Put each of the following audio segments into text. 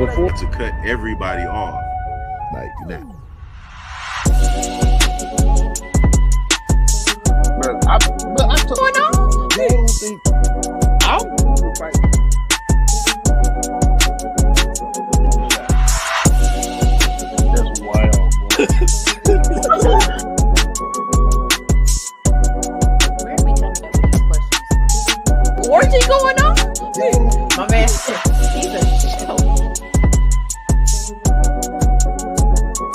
before to cut everybody off. Like that. I don't think I'm right. That's wild. Where are we coming up with these questions? Orgy going on? My man, he's a show.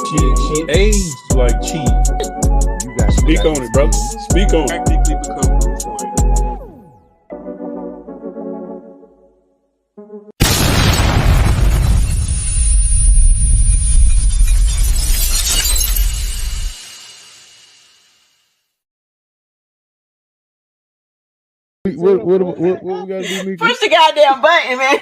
She aged like cheese. Speak on it, bro. Speak on it. Practically become Bruce Wayne. What we gotta do, Mika? Push the goddamn button, man.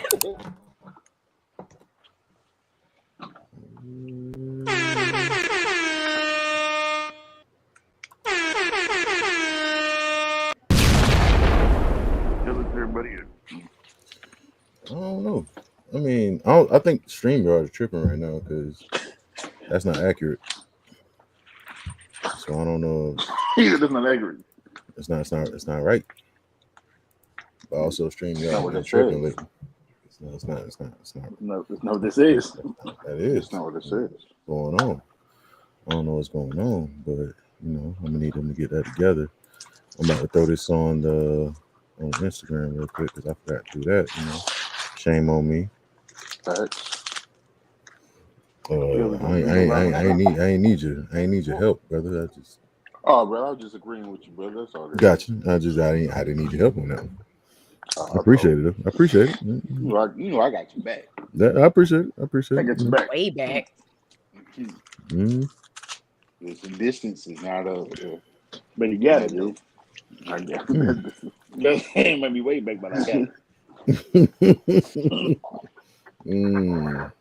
I don't know. I mean, I think StreamYard is tripping right now because that's not accurate. So I don't know. That's not accurate. It's not right. But also StreamYard is tripping lately. It's not. No, that's not what this is. That is. That's not what this is. Going on. I don't know what's going on, but I'm gonna need them to get that together. I'm about to throw this on Instagram real quick because I forgot to do that. Shame on me. I ain't need your help, brother. Oh, bro, I was just agreeing with you, brother. That's all. Got you. I didn't need your help on that one. I appreciate it. I appreciate it. You know, I got you back. I appreciate it. I got you back. Way back. Mm-hmm. The distance is not but you got it, dude. I got it. That might be way back, but I got it.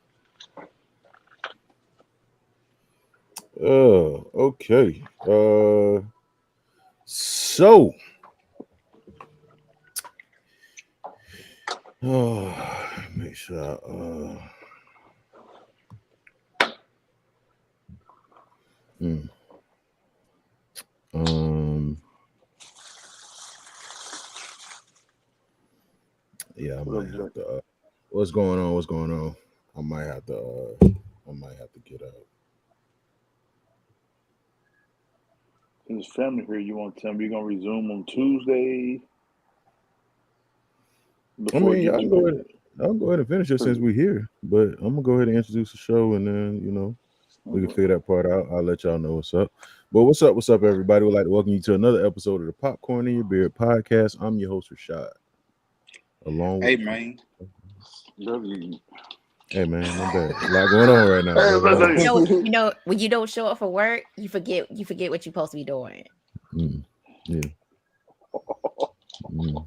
Okay. So. Make sure. Yeah, I might have to. What's going on? I might have to get out. His family here. You want to tell me you're gonna resume on Tuesday? I mean, I'll go ahead and finish it since we're here. But I'm gonna go ahead and introduce the show, and then we can figure that part out. I'll let y'all know what's up. But what's up, everybody? We'd like to welcome you to another episode of the Popcorn in Your Beard podcast. I'm your host, Rashad. Along with man. Hey man, not bad. A lot going on right now. When you don't show up for work, you forget what you're supposed to be doing. Yeah.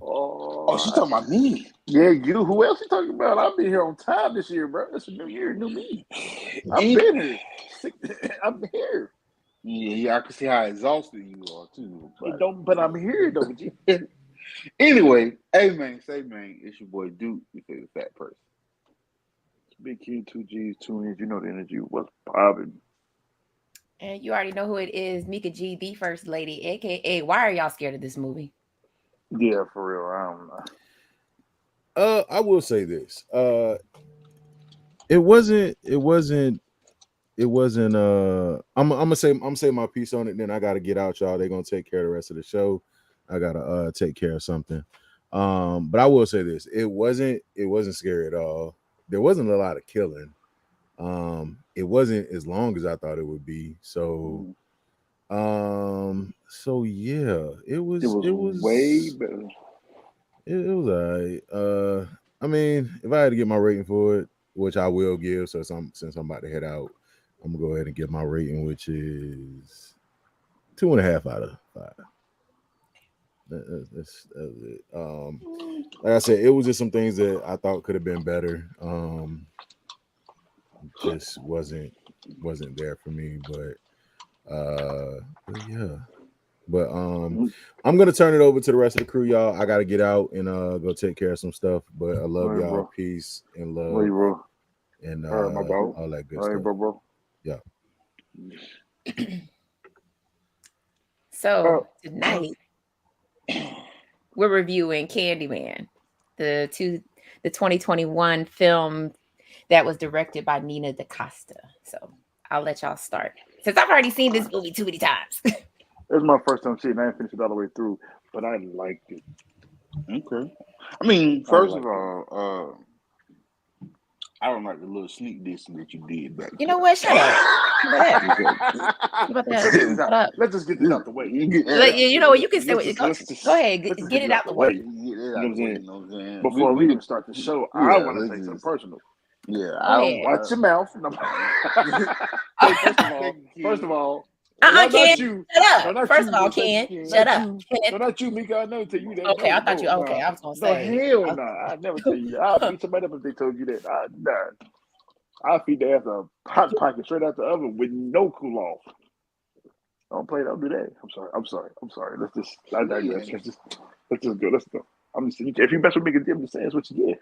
Oh, she's talking about me. Yeah, you. Who else you talking about? I've been here on time this year, bro. It's a new year, new me. I've been here. I'm here. Yeah, I can see how exhausted you are too. But I'm here though. Anyway, hey man, it's your boy Duke. You say the fat person. Big Kid, 2 G's, 2 N's. You know the energy was popping. And you already know who it is, Mika G, the first lady, aka. Why are y'all scared of this movie? Yeah, for real. I don't know. I will say this. It wasn't. I'm gonna say my piece on it. Then I gotta get out, y'all. They're gonna take care of the rest of the show. I gotta take care of something. But I will say this. It wasn't scary at all. There wasn't a lot of killing. It wasn't as long as I thought it would be. So yeah, it was way better. It was all right. I mean, if I had to get my rating for it, which I will give, since I'm about to head out, I'm gonna go ahead and give my rating, which is 2.5 out of 5. That's it. Like I said, it was just some things that I thought could have been better. Just wasn't there for me, but yeah. But I'm gonna turn it over to the rest of the crew, y'all. I gotta get out and go take care of some stuff. But I love y'all. Bro. Peace and love. Wait, bro. and my dog. all that good All right, stuff. bro. Yeah. So tonight we're reviewing Candyman, the 2021 film that was directed by Nina DaCosta. So I'll let y'all start since I've already seen this movie too many times. It's my first time seeing it. I didn't finish it all the way through, but I liked it. Okay. I mean, first of all, I don't like the little sneak dissing that you did back You know what? Shut up. Let's just get this out the way. You know what? You can say what. Go ahead. Get it out the way. Before we even start the show, I want to say something personal. Yeah, Watch your mouth. First of all, Ken, you. Shut up. First of all, Ken, shut up. No, not you, Mika. I never tell you that. Okay, I thought you. Okay, I was gonna say. No, hell no. I'd never tell you. I'll beat somebody up if they told you that. I'll feed the ass a hot pocket straight out the oven with no cool off. Don't do that. I'm sorry. Let's just. I digress. Let's just go. Let's go. I'm just. If you mess with me, I'm just saying that's what you get.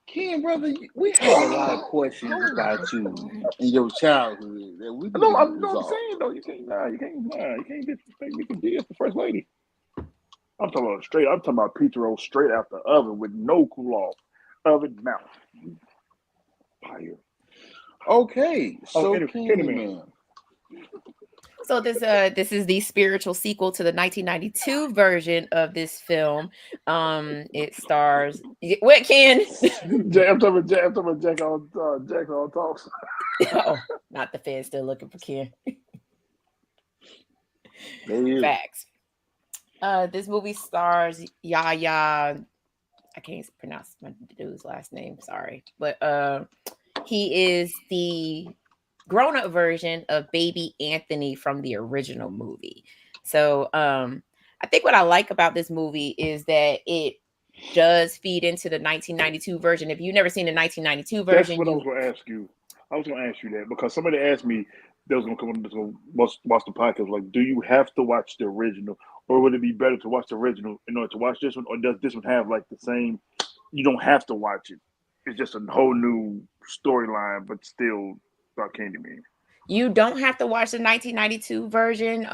Ken, brother, we have a lot of questions about you and your childhood that we. I'm saying though, you can't disrespect me because it's the first lady. I'm talking about pizza roll straight out the oven with no cool off, oven mouth. Fire. Okay, so Candyman. So this is the spiritual sequel to the 1992 version of this film. It stars what, Ken? I'm talking about Jack on talks. Oh, not the Fed still looking for Ken. Facts. This movie stars Yahya. I can't pronounce my dude's last name. Sorry, but he is the grown-up version of baby Anthony from the original movie. So I think what I like about this movie is that it does feed into the 1992 version. If you've never seen the 1992 version, that's what I was going to ask you. I was going to ask you that because somebody asked me they was going to come on to watch the podcast. Like, do you have to watch the original, or would it be better to watch the original in order to watch this one, or does this one have like the same? You don't have to watch it. It's just a whole new storyline, but still about Candyman. You don't have to watch the 1992 version.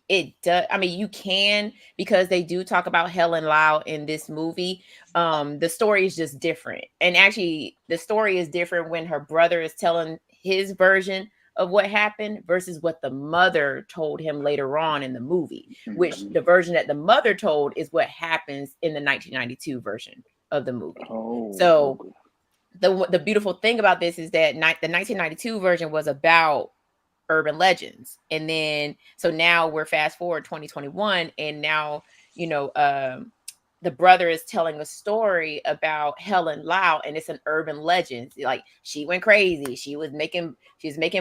It does. I mean, you can, because they do talk about Helen Lau in this movie. The story is just different. And actually, the story is different when her brother is telling his version of what happened versus what the mother told him later on in the movie, which the version that the mother told is what happens in the 1992 version of the movie. So the beautiful thing about this is that the 1992 version was about urban legends, and then so now we're fast forward 2021, and now the brother is telling a story about Helen Lau, and it's an urban legend. Like, she went crazy, she was making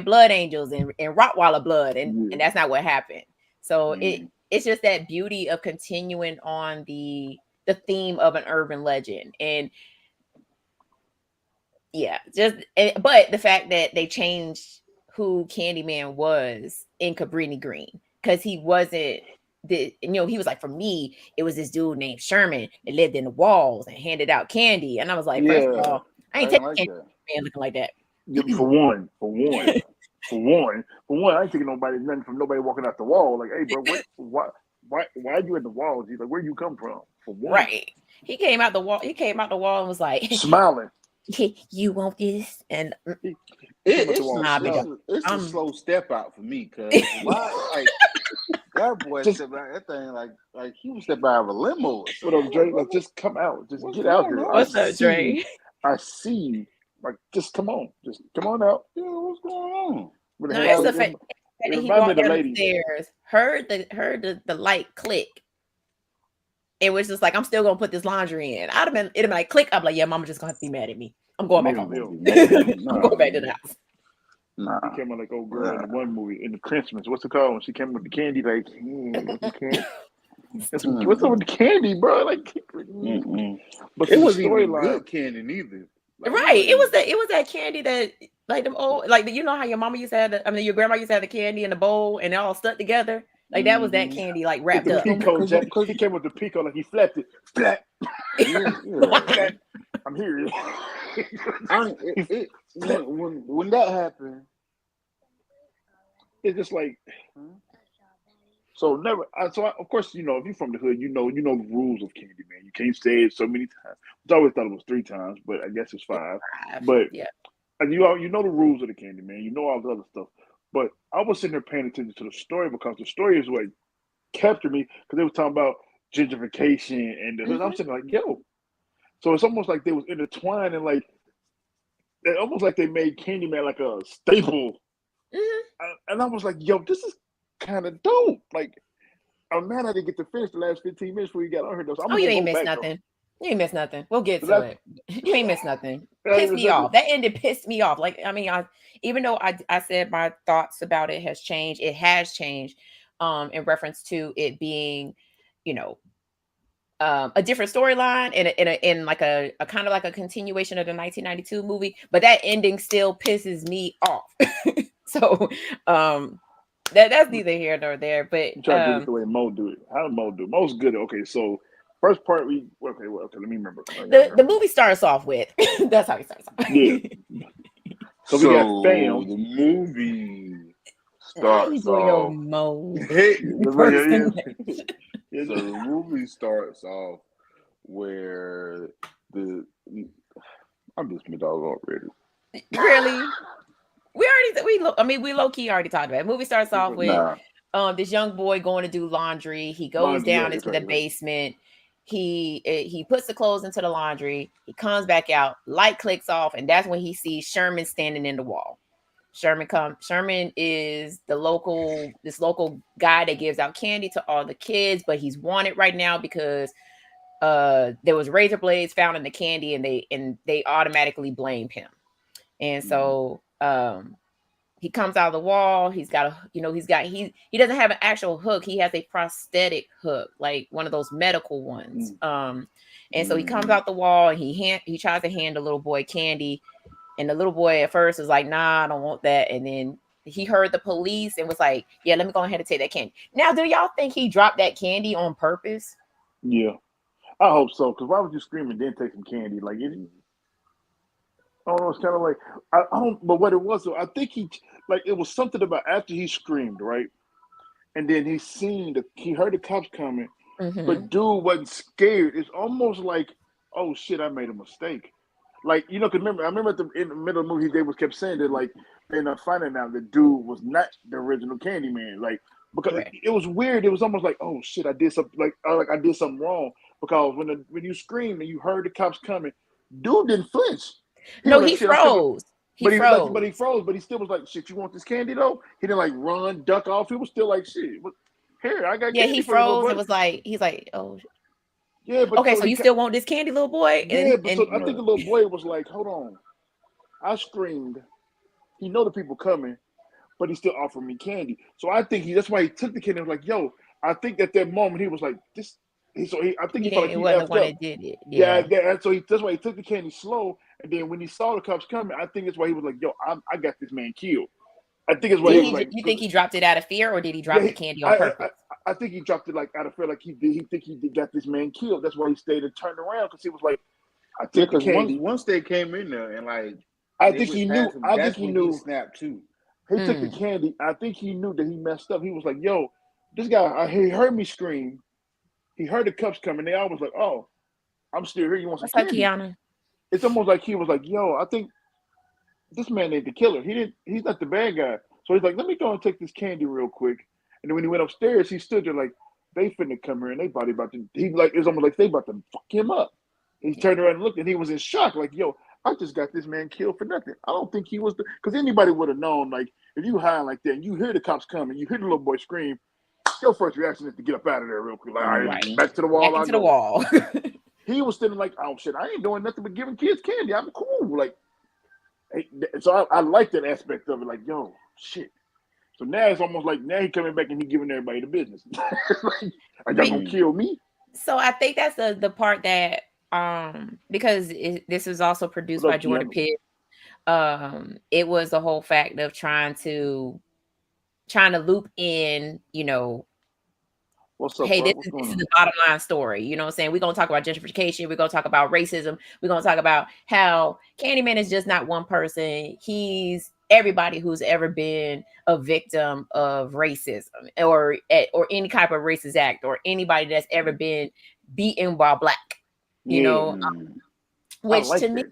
blood angels and Rottweiler blood, and that's not what happened. So it's just that beauty of continuing on the theme of an urban legend. And but the fact that they changed who Candyman was in Cabrini Green, because he wasn't he was like, for me, it was this dude named Sherman that lived in the walls and handed out candy. And I was like, first of all, I ain't taking Candyman looking like that. For one, I ain't taking nothing from nobody walking out the wall. Like, hey, bro, why are you at the walls? He's like, where you come from? For one. Right. He came out the wall and was like smiling. You want this? And it's a slow step out for me, because that boy stepped out that thing like he was stepping out of a limo. What up, Dre? Like, just come out, just get out here. What's up, Dre? I see you. Like, just come on out. Yeah, what's going on? No, it's the fact that he walked down the stairs, heard the light click. It was just like, I'm still gonna put this laundry in. It'd have been like click. I'm like, yeah, mama just gonna have to be mad at me. I'm going back home. I'm going back to the house. Nah. She came out like old girl in one movie in the Christmas. What's it called? When she came with the candy, like, what's up with the candy, bro? Like, but it wasn't even good candy neither. Like, right? It was that candy that, like, them old, like, you know how your mama used to have your grandma used to have the candy in the bowl and it all stuck together. Like, that was that candy, like, wrapped up. Because he came with the pico, like, he flapped it. Flap. I'm here. When that happened, it's just like. So never. So of course, if you're from the hood, you know the rules of Candyman. You can't say it so many times. I always thought it was 3 times, but I guess it's 5. But yeah, and you know the rules of the Candyman. You know all the other stuff. But I was sitting there paying attention to the story because the story is what captured me because they were talking about gentrification and the hood. I'm sitting like, yo. So it's almost like they was intertwined and like, almost like they made Candyman like a staple. And I was like, yo, this is kind of dope. Like, I'm mad I didn't get to finish the last 15 minutes before you got on here. So you ain't missed nothing. You ain't missed nothing. We'll get to it. You ain't missed nothing. Pissed me off. That ended pissed me off. Like, I mean, even though I said my thoughts about it has changed, it has changed in reference to it being, a different storyline in like a kind of like a continuation of the 1992 movie, but that ending still pisses me off. So that's neither here nor there. But you try to do it the way Mo do it. How did Mo do it? Mo's good. Okay, so first part okay, let me remember. The movie starts off with that's how he starts off. Yeah. So we got fam. The movie starts off. Your Mo. So the movie starts off where I'm just my dog already. Really? We low key already talked about it. The movie starts off with this young boy going to do laundry. He goes down into the basement. He puts the clothes into the laundry. He comes back out. Light clicks off, and that's when he sees Sherman standing in the wall. Sherman is this local guy that gives out candy to all the kids, but he's wanted right now because there was razor blades found in the candy, and they automatically blame him. And so he comes out of the wall. He doesn't have an actual hook. He has a prosthetic hook, like one of those medical ones. And so he comes out the wall and he tries to hand the little boy candy. And the little boy at first was like, nah, I don't want that. And then he heard the police and was like, yeah, let me go ahead and take that candy. Now, do y'all think he dropped that candy on purpose? Yeah, I hope so. Because why would you scream and then take some candy? Like, I don't know. It's kind of like, I don't, but what it was, I think it was something about after he screamed, right? And then he heard the cops coming, but dude wasn't scared. It's almost like, oh shit, I made a mistake. Like, because I remember in the middle of the movie, they kept saying that, like, they ended up finding out the dude was not the original Candyman. Like, because it was weird. It was almost like, oh shit, I did something, like I did something wrong. Because when you screamed and you heard the cops coming, dude didn't flinch. He froze. He froze. But he still was like, shit, you want this candy though? He didn't like run, duck off. He was still like, shit, here, I got candy. Yeah, he froze. It was like, he's like, oh. Yeah, but okay, so you still want this candy, little boy? Yeah, I think the little boy was like, hold on. I screamed. He know the people coming, but he still offered me candy. So I think that's why he took the candy and was like, yo, I think at that moment he was like, this. I think he felt like he wasn't effed the one up. that did it. Yeah. So that's why he took the candy slow. And then when he saw the cops coming, I think that's why he was like, yo, I got this man killed. I think it's what he was like. You think he dropped it out of fear, or did he drop the candy on purpose? I think he dropped it like out of fear, like he got this man killed. That's why he stayed and turned around, because he was like, I took the candy. Once they came in there and like, I think he knew. He snapped too. He took the candy. I think he knew that he messed up. He was like, yo, this guy, he heard me scream. He heard the cops coming. They all was like, oh, I'm still here. You want some candy? Kiana? It's almost like he was like, yo, I think this man ain't the killer. He's not the bad guy. So he's like, let me go and take this candy real quick. And then when he went upstairs, he stood there like, they finna come here and they body about to, it's almost like they about to fuck him up. And he turned around and looked, and he was in shock, like, yo, I just got this man killed for nothing. I don't think he was because anybody would have known, like, if you hide like that and you hear the cops coming, you hear the little boy scream, your first reaction is to get up out of there real quick. Like, all right, back to the wall. Back into the wall. He was standing like, oh shit, I ain't doing nothing but giving kids candy. I'm cool. Like, so I like that aspect of it. Like, yo, shit. So now it's almost like now he coming back and he giving everybody the business. Like, are y'all gonna kill me? So I think that's the part that because this is also produced by Jordan Pitt. It was the whole fact of trying to loop in, What's up, hey, bro? this is the bottom line story. You know what I'm saying? We're going to talk about gentrification. We're going to talk about racism. We're going to talk about how Candyman is just not one person. He's everybody who's ever been a victim of racism or any type of racist act, or anybody that's ever been beaten while black. You know, which to me,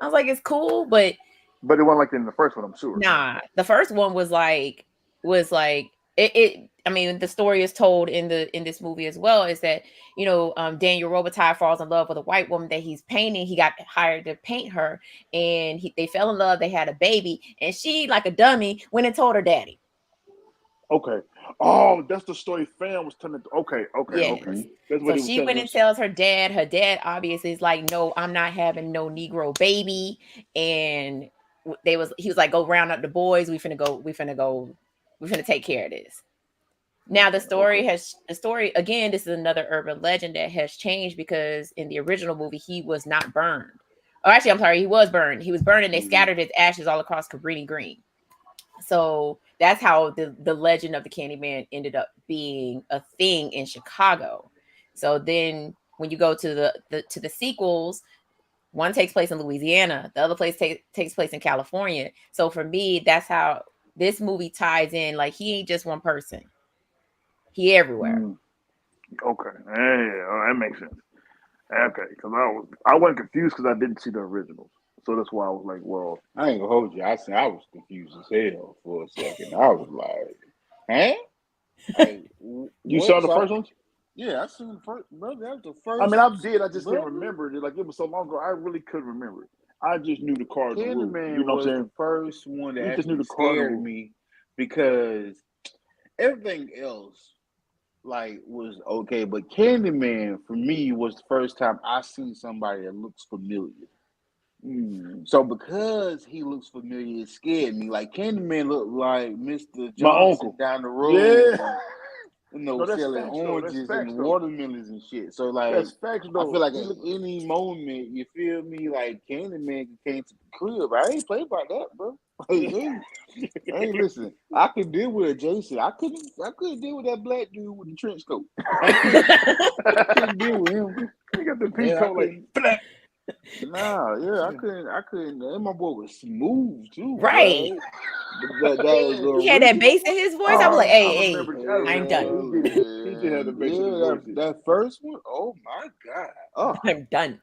I was like, it's cool, but it wasn't like in the first one, I'm sure. Nah, the first one was like it. I mean, the story is told in this movie as well. Is that Daniel Robitaille falls in love with a white woman that he's painting. He got hired to paint her, and they fell in love. They had a baby, and she, like a dummy, went and told her daddy. Okay. Oh, that's the story fan was telling. Okay. Yes. Okay. That's what so she went and tells her dad. Her dad obviously is like, no, I'm not having no Negro baby, and he was like, go round up the boys. We finna take care of this. Now the story again, this is another urban legend that has changed, because in the original movie he was not burned. Oh, actually, I'm sorry, he was burned. He was burned, and they scattered his ashes all across Cabrini Green. So that's how the legend of the Candyman ended up being a thing in Chicago. So then when you go to the sequels, one takes place in Louisiana, the other place takes place in California. So for me, that's how this movie ties in. Like, he ain't just one person. He everywhere. Okay. Yeah, that makes sense. Okay, because I wasn't confused because I didn't see the originals. So that's why I was like, well, I ain't gonna hold you. I was confused as hell for a second. I was like, huh? Like, you saw the first ones? Yeah, I seen the first. Bro, that was the first. I mean, I did. I just didn't remember it. Like, it was so long ago, I really couldn't remember it. I just knew the cardinal rule. You know what I'm saying? The first one that actually scared me, because everything else was okay, but Candyman for me was the first time I seen somebody that looks familiar. So because he looks familiar, it scared me. Like, Candyman looked like Mr. Johnson, my uncle, down the road. Yeah. Selling oranges and watermelons and shit. So like, I feel like at any moment, you feel me, like Candyman came to the crib. I ain't play about that, bro. Hey, listen, I could deal with Jason. I couldn't deal with that black dude with the trench coat. I couldn't deal with him. He got the pink coat like. Nah, yeah, I couldn't. And my boy was smooth too, right? He had that bass in his voice. I was like, "Hey, I'm done." He did have the bass in his voice. That first one, oh my god, I'm done.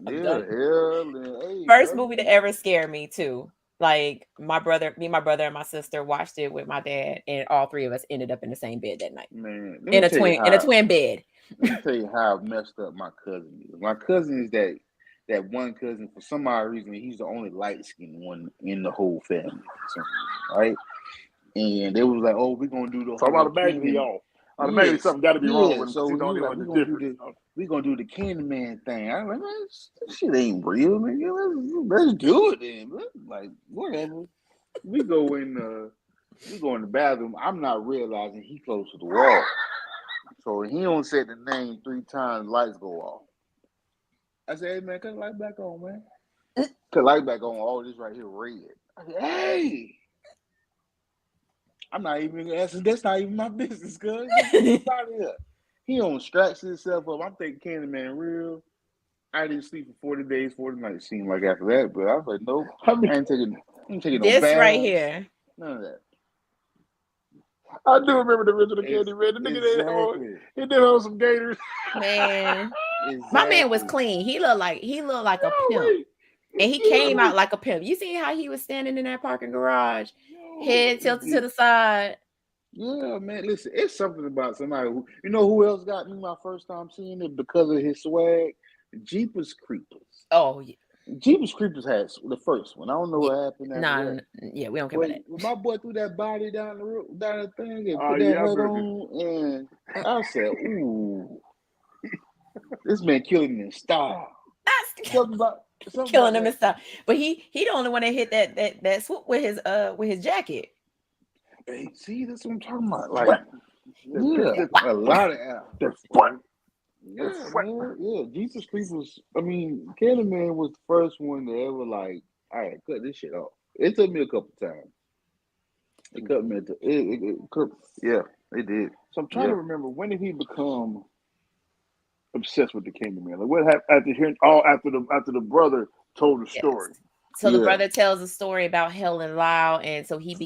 Hey, first movie to ever scare me too. Like, my brother, and my sister watched it with my dad, and all three of us ended up in the same bed that night. Man, in a twin bed. Let me tell you how messed up my cousin is. My cousin is that one cousin, for some odd reason, he's the only light-skinned one in the whole family, right? And they was like, "Oh, we're gonna do the." So automatically, y'all. Automatically, something got to be wrong with him. So we're gonna do the Candyman thing. I was like, man, this shit ain't real, nigga. Let's do it then. Like, whatever. We go in the bathroom. I'm not realizing he close to the wall. So he don't say the name 3 times, lights go off. I said, "Hey man, cut the light back on, man. Cut the light back on. All this right here red." I said, "Hey." I'm not even asking. That's not even my business, cuz. He don't scratch himself up. I'm thinking Candyman real. I didn't sleep for 40 days, 40 nights. Seemed like after that, but I was like, nope. I ain't taking this no baths, right here. None of that. I do remember the original Candyman. The nigga he did have some gators. Man, my man was clean. He looked like a pimp. And he came out like a pimp. You see how he was standing in that parking garage, head tilted to the side. Yeah, man. Listen, it's something about somebody who, who else got me my first time seeing it because of his swag? Jeepers Creepers. Oh, yeah. Jeepers Creepers had the first one. I don't know what happened. Yeah, we don't care about that. My boy threw that body down the thing and put that hood on, and I said, "Ooh, this man killing me in style." Killing him and stuff. But he the only one that hit that swoop with his jacket. Hey, see, that's what I'm talking about. Like, a lot of that's fun. Yeah, man. Yeah, Jesus Creepers. I mean, Candyman was the first one to ever like, all right, cut this shit off. It took me a couple times. It cut me. Yeah. They did. So I'm trying to remember, when did he become obsessed with the Candyman? Like, what happened after hearing after the brother told the story? So the brother tells a story about Helen Lau, and so he's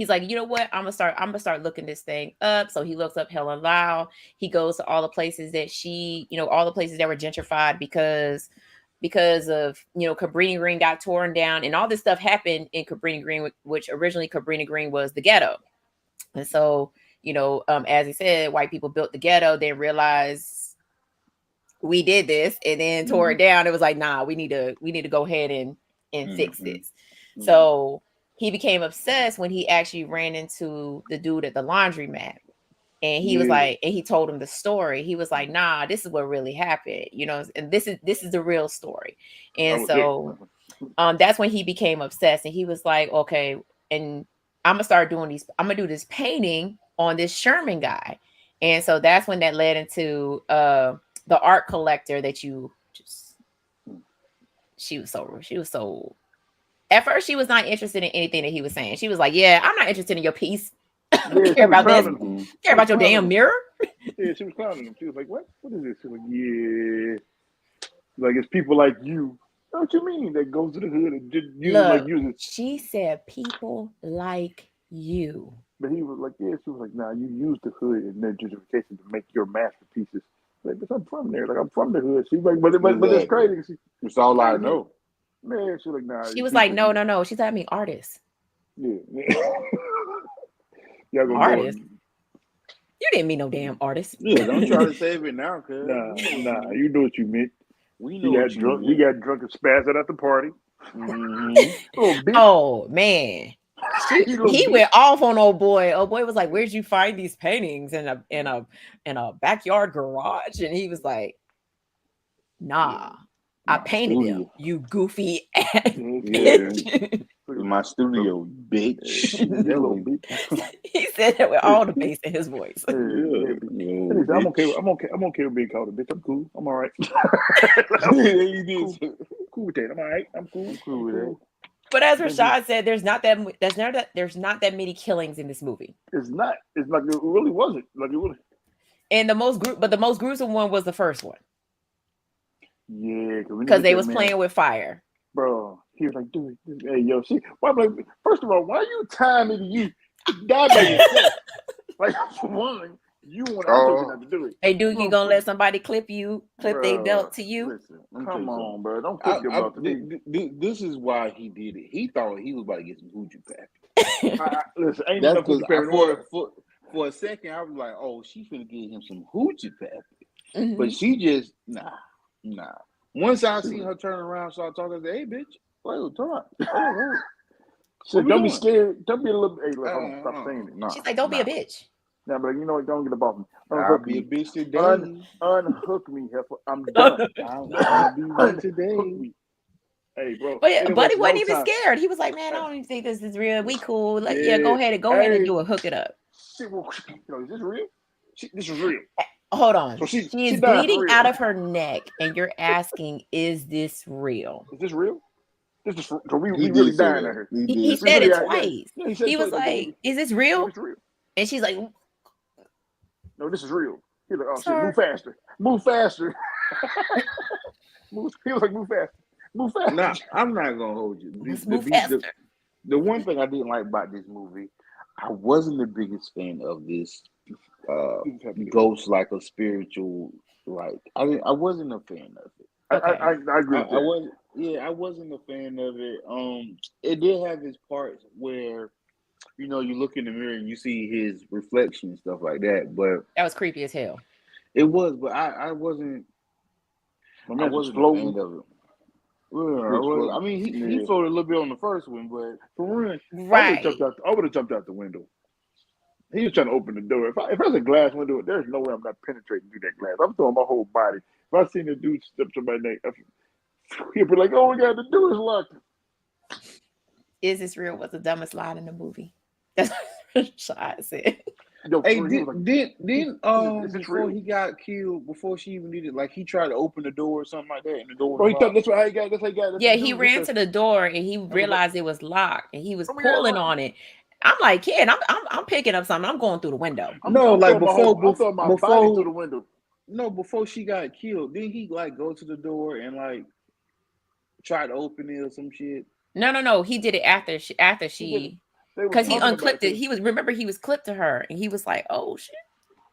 like, you know what? I'm gonna start looking this thing up. So he looks up Helen Lau. He goes to all the places that all the places that were gentrified because of Cabrini Green got torn down, and all this stuff happened in Cabrini Green, which originally Cabrini Green was the ghetto. And so, as he said, white people built the ghetto, then realized we did this, and then tore it down. It was like, nah, we need to go ahead and fix this. So he became obsessed when he actually ran into the dude at the laundromat. And he was like, and he told him the story. He was like, nah, this is what really happened, and this is the real story. And so that's when he became obsessed. And he was like, okay, and I'm gonna do this painting on this Sherman guy. And so that's when that led into the art collector that she was so at first she was not interested in anything that he was saying. She was like, yeah, I'm not interested in your piece. I don't care about this. Care about your damn mirror. Yeah, she was clowning him. She was like, what is this? She was like, yeah, like, it's people like you. What you mean that goes to the hood and just use it? She said people like you. But he was like, yeah, she was like, nah, you use the hood and then gentrification to make your masterpieces. Like, but I'm from there. Like, I'm from the hood. She's like, but it's crazy. It's all I know. Man, she was like, nah. She was like, no. She's like, I mean, artists. Yeah. Y'all gonna artists. You didn't mean no damn artist. Yeah, don't try to save it now, cuz. Nah, you know what you meant. We know what you drunk. meant. He got drunk and spazzed out at the party. Oh man. He went off on old boy. Old boy was like, "Where'd you find these paintings in a backyard garage?" And he was like, "Nah, I painted them. You goofy ass." My studio, bitch. He said that with all the bass in his voice. I'm okay with being called a bitch. I'm cool. I'm all right. Cool with that. I'm all right. I'm cool with that. But as Rashad said, there's not that many killings in this movie. It's not. It's like it really wasn't. Like it really. And the most gruesome one was the first one. Yeah, because they was playing with fire. Bro, he was like, dude, hey, yo, first of all, why you tying me to you? Die by yourself. Like, for one, you want to do it. Hey, dude, you gonna let somebody clip their belt to you? Listen, come on, bro. Don't clip your belt to me. This is why he did it. He thought he was about to get some hoochie pappy. Listen, ain't no hoochie pappy. For a second, I was like, oh, she finna give him some hoochie pappy. Mm-hmm. But she just, nah. Once I see her turn around, start talking, I say, hey, bitch, wait, turn around. So don't be scared. Don't be a little. Hey, look, stop saying it. She's like, don't be a bitch. Yeah, but you know what? Don't get above me. I'll be a bitch today. Unhook me, heifer. I'm done. I'll be one today. Hey, bro. But he wasn't even scared. He was like, man, I don't even think this is real. We cool. Like, yeah, go ahead and do it. Hook it up. Is this real? This is real. Hold on. So she's bleeding out of her neck, and you're asking, is this real? Is this real? So we really dying at her. He said it twice. Yeah, he was like, is this real? And she's like, no, this is real. He's like, oh, shit, move faster. Move faster. He was like, move faster. Move faster. Nah, I'm not going to hold you. The one thing I didn't like about this movie, I wasn't the biggest fan of this ghost, like a spiritual, like, I wasn't a fan of it. Okay. I agree with that. I wasn't a fan of it. It did have its parts where, you look in the mirror and you see his reflection and stuff like that. But that was creepy as hell. It was, but I wasn't. I wasn't a fan of it. I mean, he floated a little bit on the first one, but for real, right? I would have jumped out the window. He was trying to open the door. If there's a glass window, there's no way I'm not penetrating through that glass. I'm throwing my whole body. If I seen a dude step to my neck, he'd be like, "Oh my God, the door is locked." Is this real? Was the dumbest line in the movie? That's what I said. Hey, before he got killed, before she even did it, like he tried to open the door or something like that, and the door was locked. That's how he got. Yeah, he ran to the door and he realized it was locked, and he was pulling on it. I'm like, kid, I'm picking up something. I'm going through the window. I'm like throwing my body through the window. No, before she got killed, didn't he like go to the door and like try to open it or some shit? No. He did it after she because he unclipped it. He was clipped to her, and he was like, "Oh shit,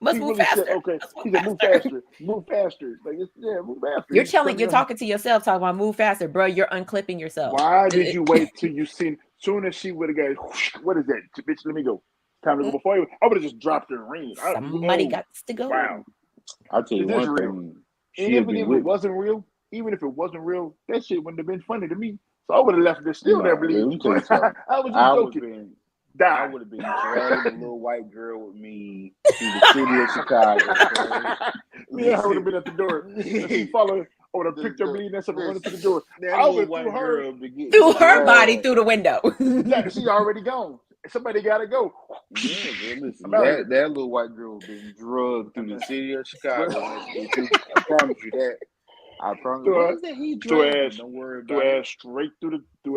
must move faster." Said, okay, he said, "Move faster, move faster." Like, move faster. You're talking to yourself, talking about move faster, bro. You're unclipping yourself. Why did you wait till you seen? Soon as she would have got, what is that, bitch? Let me go. Time to go. Before I would have just dropped her and ran. Somebody got to go. Wow. I'll tell you one thing. Even if it wasn't real, that shit wouldn't have been funny to me. So I would have left it still there bleeding. I was just joking. I would have been dragging a little white girl with me to the city of Chicago. Yeah, I would have been at the door. She followed. I would have picked her bleeding and running to the door. I would have threw her body through the window. Yeah, she's already gone. Somebody got to go. Yeah, listen, that little white girl been drugged through the city of Chicago. I promise you that. I promise you. What is that he drugged? Don't worry about it. Straight through the.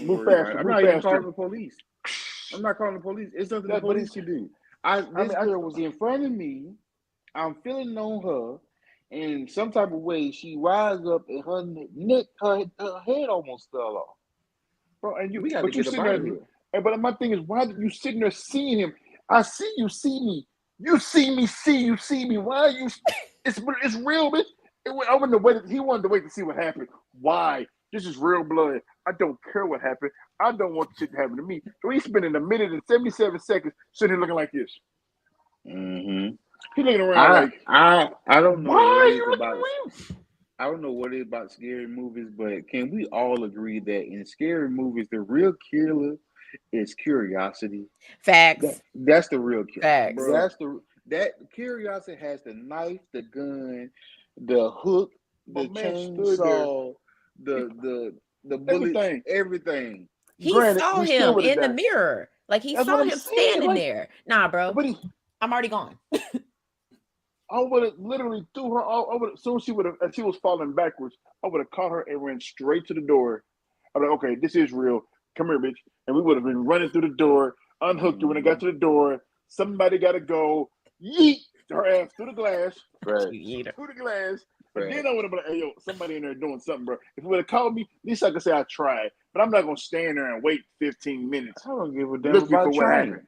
Move faster. I'm not even calling the police. I'm not calling the police. It's nothing the police can do. This girl was in front of me. I'm feeling on her. In some type of way, she rises up and her neck, her head almost fell off. Bro, and we got to get up there. But my thing is, why did you sitting there seeing him? I see you, see me. You see me, see me. Why are you? It's real, bitch. I wouldn't have waited. He wanted to wait to see what happened. Why? This is real blood. I don't care what happened. I don't want shit to happen to me. So he's spending 1 minute and 77 seconds sitting here looking like this. Mm-hmm. He's looking around I don't know. Why are you about? I don't know what it is about scary movies, but can we all agree that in scary movies, the real killer is curiosity? Facts. That's the real killer. Facts. Bro. That curiosity has the knife, the gun, the hook, the chainsaw, the bullet, everything. He saw him in the mirror. Like he saw him standing there. Nah, bro. I'm already gone. I would have literally threw her off. As soon as she was falling backwards, I would have caught her and ran straight to the door. I'm like, okay, this is real. Come here, bitch. And we would have been running through the door, unhooked her when I got to the door. Somebody got to go. Yeet her ass through the glass. Right. Through the glass. But then I would have been like, hey, yo, somebody in there doing something, bro. If you would have called me, at least I could say I tried. But I'm not going to stand there and wait 15 minutes. I don't give a damn about trying.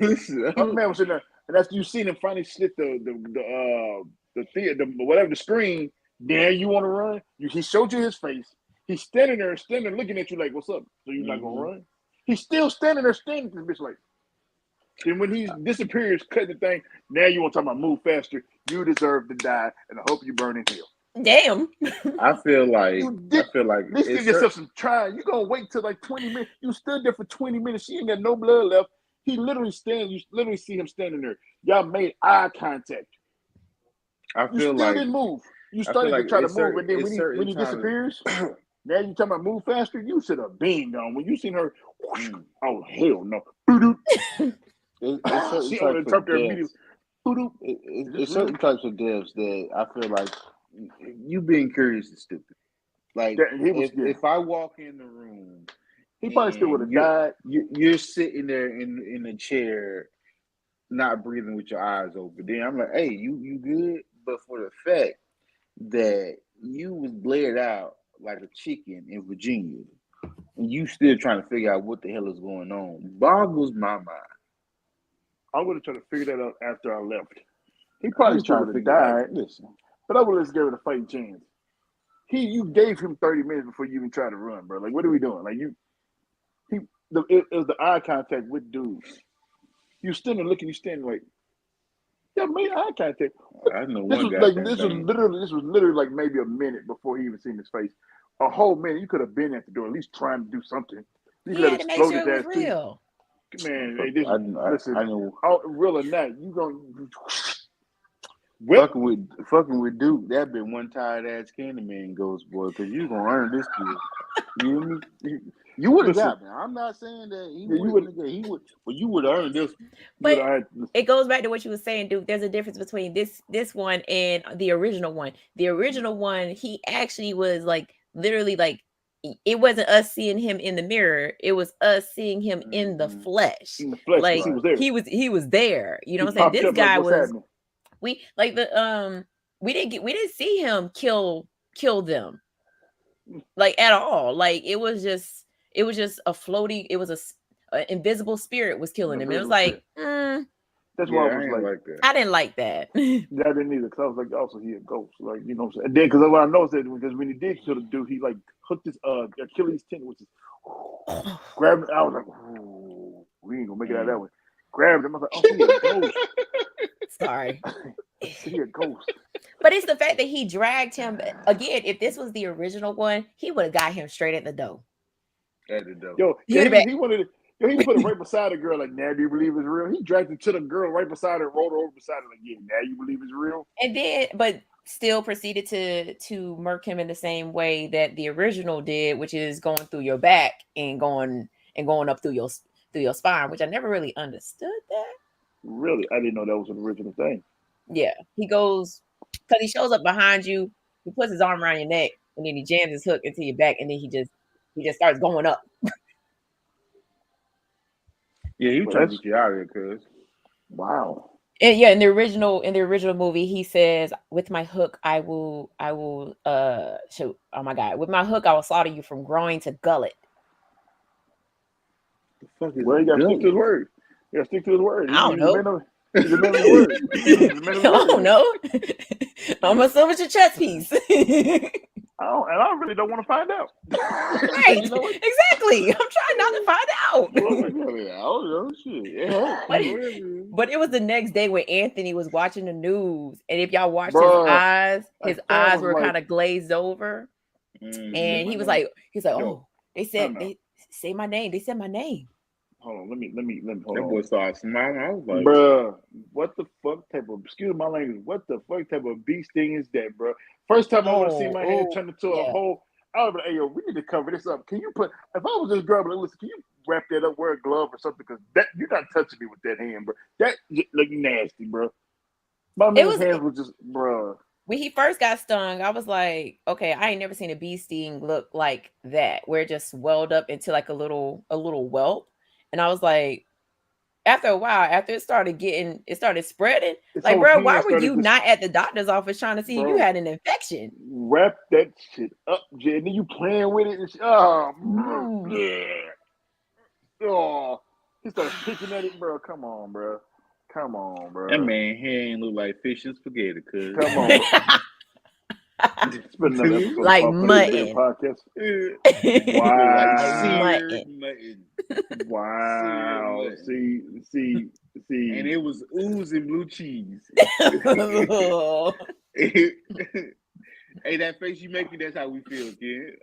Listen, my man was sitting there. And after you seen him finally slit the screen, then you want to run. He showed you his face. He's standing there looking at you like, what's up? So you're not going to run? He's still standing there staring at this bitch like. And when he disappears, cut the thing, now you want to talk about move faster. You deserve to die, and I hope you burn in hell. Damn. I feel like this give yourself some trying. You're going to wait till like 20 minutes. You stood there for 20 minutes. She ain't got no blood left. He literally stands. You literally see him standing there. Y'all made eye contact. You still didn't move. You started to try to move, and then when he disappears, now you talking about move faster. You should have been gone. When you seen her, oh hell no! It's certain types of deaths that I feel like you being curious is stupid. Like if I walk in the room. He probably still would have died. You're sitting there in a chair, not breathing with your eyes open. Then I'm like, hey, you good? But for the fact that you was bled out like a chicken in Virginia, and you still trying to figure out what the hell is going on, boggles my mind. I would have tried to figure that out after I left. He probably still would have died. Listen, but I would have just gave it a fighting chance. You gave him 30 minutes before you even tried to run, bro. Like, what are we doing? Like it was the eye contact with dude. You standing looking, you standing like, yeah, made eye contact. I know this was literally like maybe a minute before he even seen his face. A whole minute. You could have been at the door, at least trying to do something. You had to make sure it was real. Man, hey, listen, I know. Real or not, you gonna fucking with Duke. That been one tired ass Candyman ghost boy, because you gonna earn this kid. You would have got me. I'm not saying that he would, but you would earn this. But it goes back to what you were saying, Duke. There's a difference between this one and the original one. The original one, he actually was like literally like it wasn't us seeing him in the mirror. It was us seeing him in the flesh. In the flesh, Like he was there. He was there. You know what I'm saying? Popped This up like, guy what's was. happening? We like the we didn't see him kill them like at all. Like it was just a floating. It was a invisible spirit was killing him. It was like. That's why I was like that. I didn't like that. Yeah, I didn't either, because I was like, also he a ghost, like, you know what I'm saying. And then because what I noticed that because when he did kill the dude, he like hooked his Achilles tendon, which is grabbed it. I was like, ooh, we ain't gonna make it out that way. Grabbed him. I was like, oh, he a ghost. Sorry. He a ghost. But it's the fact that he dragged him again. If this was the original one, he would have got him straight at the door. At the door. Yo, he wanted it. Yo, he put it right beside the girl, like, now do you believe it's real? He dragged it to the girl right beside her, rolled her over beside her, like, yeah, now you believe it's real? And then, but still proceeded to murk him in the same way that the original did, which is going through your back and going up through your spine, which I never really understood that. Really? I didn't know that was an original thing. Yeah. He goes, because he shows up behind you, he puts his arm around your neck, and then he jams his hook into your back, and then he just starts going up. Yeah, he was trying to get you out of here, cuz. Wow. And yeah, in the original movie, he says, "With my hook, I will shoot. Oh my God! With my hook, I will slaughter you from groin to gullet." The fuck is well, you gotta stick to his word. You gotta stick to his word. I don't know. He's a man of his word. I don't know. I'm assuming it's your chest piece. I really don't want to find out. Right. You know what? Exactly. I'm trying not to find out. Oh, shit. But it was the next day when Anthony was watching the news. And if y'all watched his eyes were kind of glazed over. And he was like, oh, they said, they say my name. They said my name. Hold on, let me hold that on. boy started smiling. I was like, bruh, what the fuck type of, excuse my language, what the fuck type of bee sting is that, bro? First time I want to see my hand turn into a whole, I was like, hey, yo, we need to cover this up. Can you put, if I was just grabbing, listen, can you wrap that up, wear a glove or something? Because that, you're not touching me with that hand, bro. That look nasty, bro. My man's hands was just, bro. When he first got stung, I was like, okay, I ain't never seen a bee sting look like that, where it just swelled up into like a little welt. And I was like, after a while, after it started spreading, like, bro, why were you not at the doctor's office trying to see if you had an infection? Wrap that shit up, Jay, and then you playing with it. And oh, he started picking at it, bro. Come on, bro. That man hair ain't look like fish and spaghetti, cuz. Come on. It's been another episode like mutton. Podcast. Wow. Mutton. Wow. See. And it was oozing blue cheese. Hey, that face you making, that's how we feel, kid.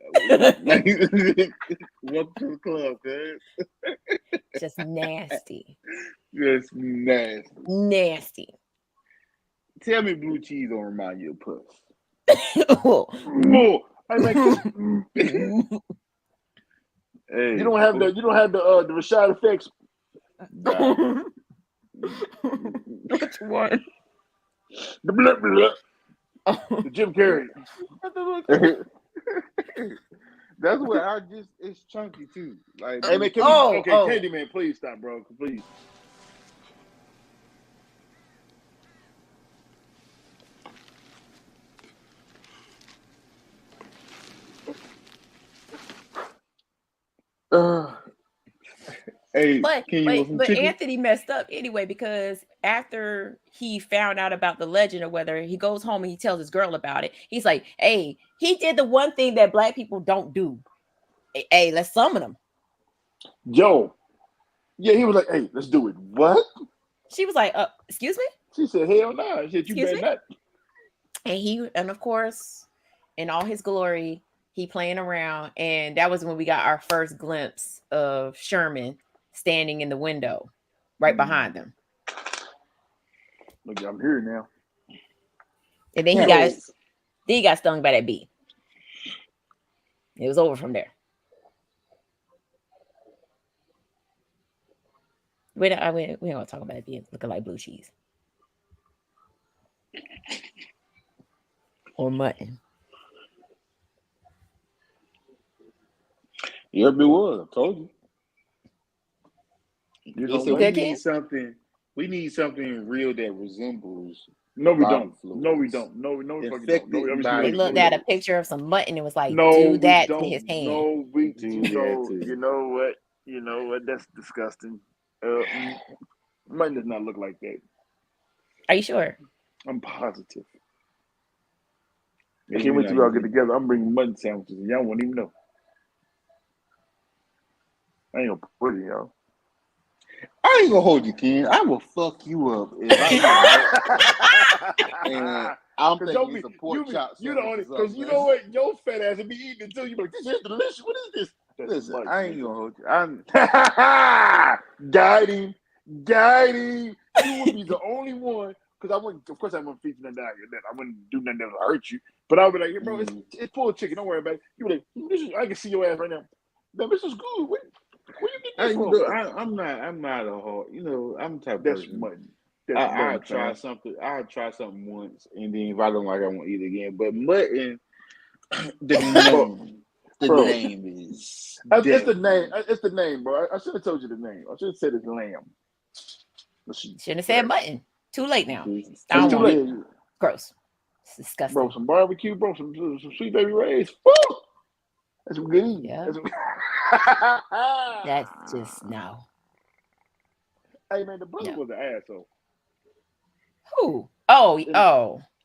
Welcome to the club, cuz. Just nasty. Just nasty. Nasty. Tell me blue cheese don't remind you of puss. No. I mean, hey, you don't have the Rashad effects. Nah. Which one? The blah, blah. The Jim Carrey. That's what it's chunky too. Like, hey man, Candyman, please stop, bro. Please. But Anthony messed up anyway, because after he found out about the legend, or whether he goes home and he tells his girl about it, he's like, hey, he did the one thing that black people don't do. Hey, let's summon him. Yo. Yeah, he was like, hey, let's do it. What? She was like, excuse me? She said, hell no. She said, you better not. And of course, in all his glory, he playing around. And that was when we got our first glimpse of Sherman standing in the window right behind them. Look, I'm here now. And then he got stung by that bee. It was over from there. We ain't gonna talk about it being looking like blue cheese or mutton. Yep, it was. I told you. You said we need something. We need something real that resembles. No, we don't. Fluids. No, we don't. No, we fucking don't. No, they looked at a picture of some mutton and was like, no, do that to his hand. No, we do you know, that too. You know what? You know what? That's disgusting. Mutton does not look like that. Are you sure? I'm positive. I can't wait till y'all get together. I'm bringing mutton sandwiches and y'all won't even know. I ain't gonna put it, y'all. I ain't gonna hold you, Ken. I will fuck you up if I I'm thinking it's a pork chop. You the only, because you know what? Your fat ass would be eating it too. You be like, this is delicious. What is this? Listen, I ain't gonna hold you. Got him. You would be the only one, because I wouldn't. Of course, I wouldn't feed you nothing. I wouldn't do nothing that would hurt you. But I would be like, hey, bro, it's pulled chicken. Don't worry about it. You be like, I can see your ass right now. Man, this is good. Where you get this from? I'm not a hard. I'm the type of person. Mutton. I'll try something. I'll try something once, and then if I don't like it, I won't eat it again. But mutton, the name is. It's the name. It's the name, bro. I should have told you the name. I should have said it's lamb. Shouldn't have said mutton. Too late now. It's too late. Gross. It's disgusting. Bro, some barbecue, bro, some sweet baby rays. Woo! That's some good eating. Yeah. That's just no. Hey man, the brother was an asshole. Who? Oh.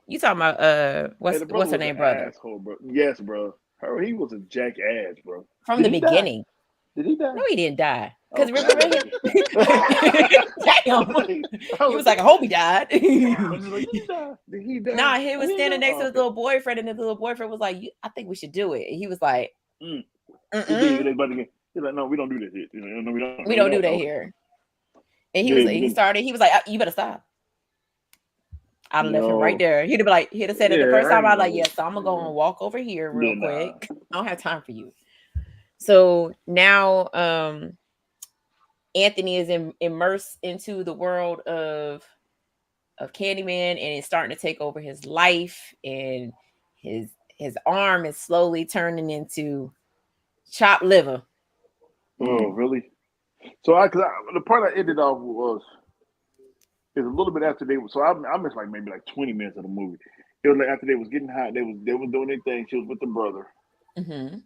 You talking about what's her name, brother? Asshole, bro. Yes, bro. He was a jackass, bro. From the beginning. Did he die? No, he didn't die. Because remember him? He was like, I hope he died. Did he die? Nah, he was standing next to his little boyfriend, and his little boyfriend was like, I think we should do it. And he was like, He's like, no, we don't do this here. No, we don't do that here. And he was like, you better stop. I'd have left him right there. He'd have said it the first time. I was like, yes, so I'm gonna go and walk over here real quick. I don't have time for you. So now Anthony is immersed into the world of Candyman, and is starting to take over his life, and his arm is slowly turning into chopped liver. Oh, really? So the part I ended off was is a little bit after I missed like maybe like 20 minutes of the movie. It was like after they was getting high, they was doing their thing. She was with the brother. Mm-hmm.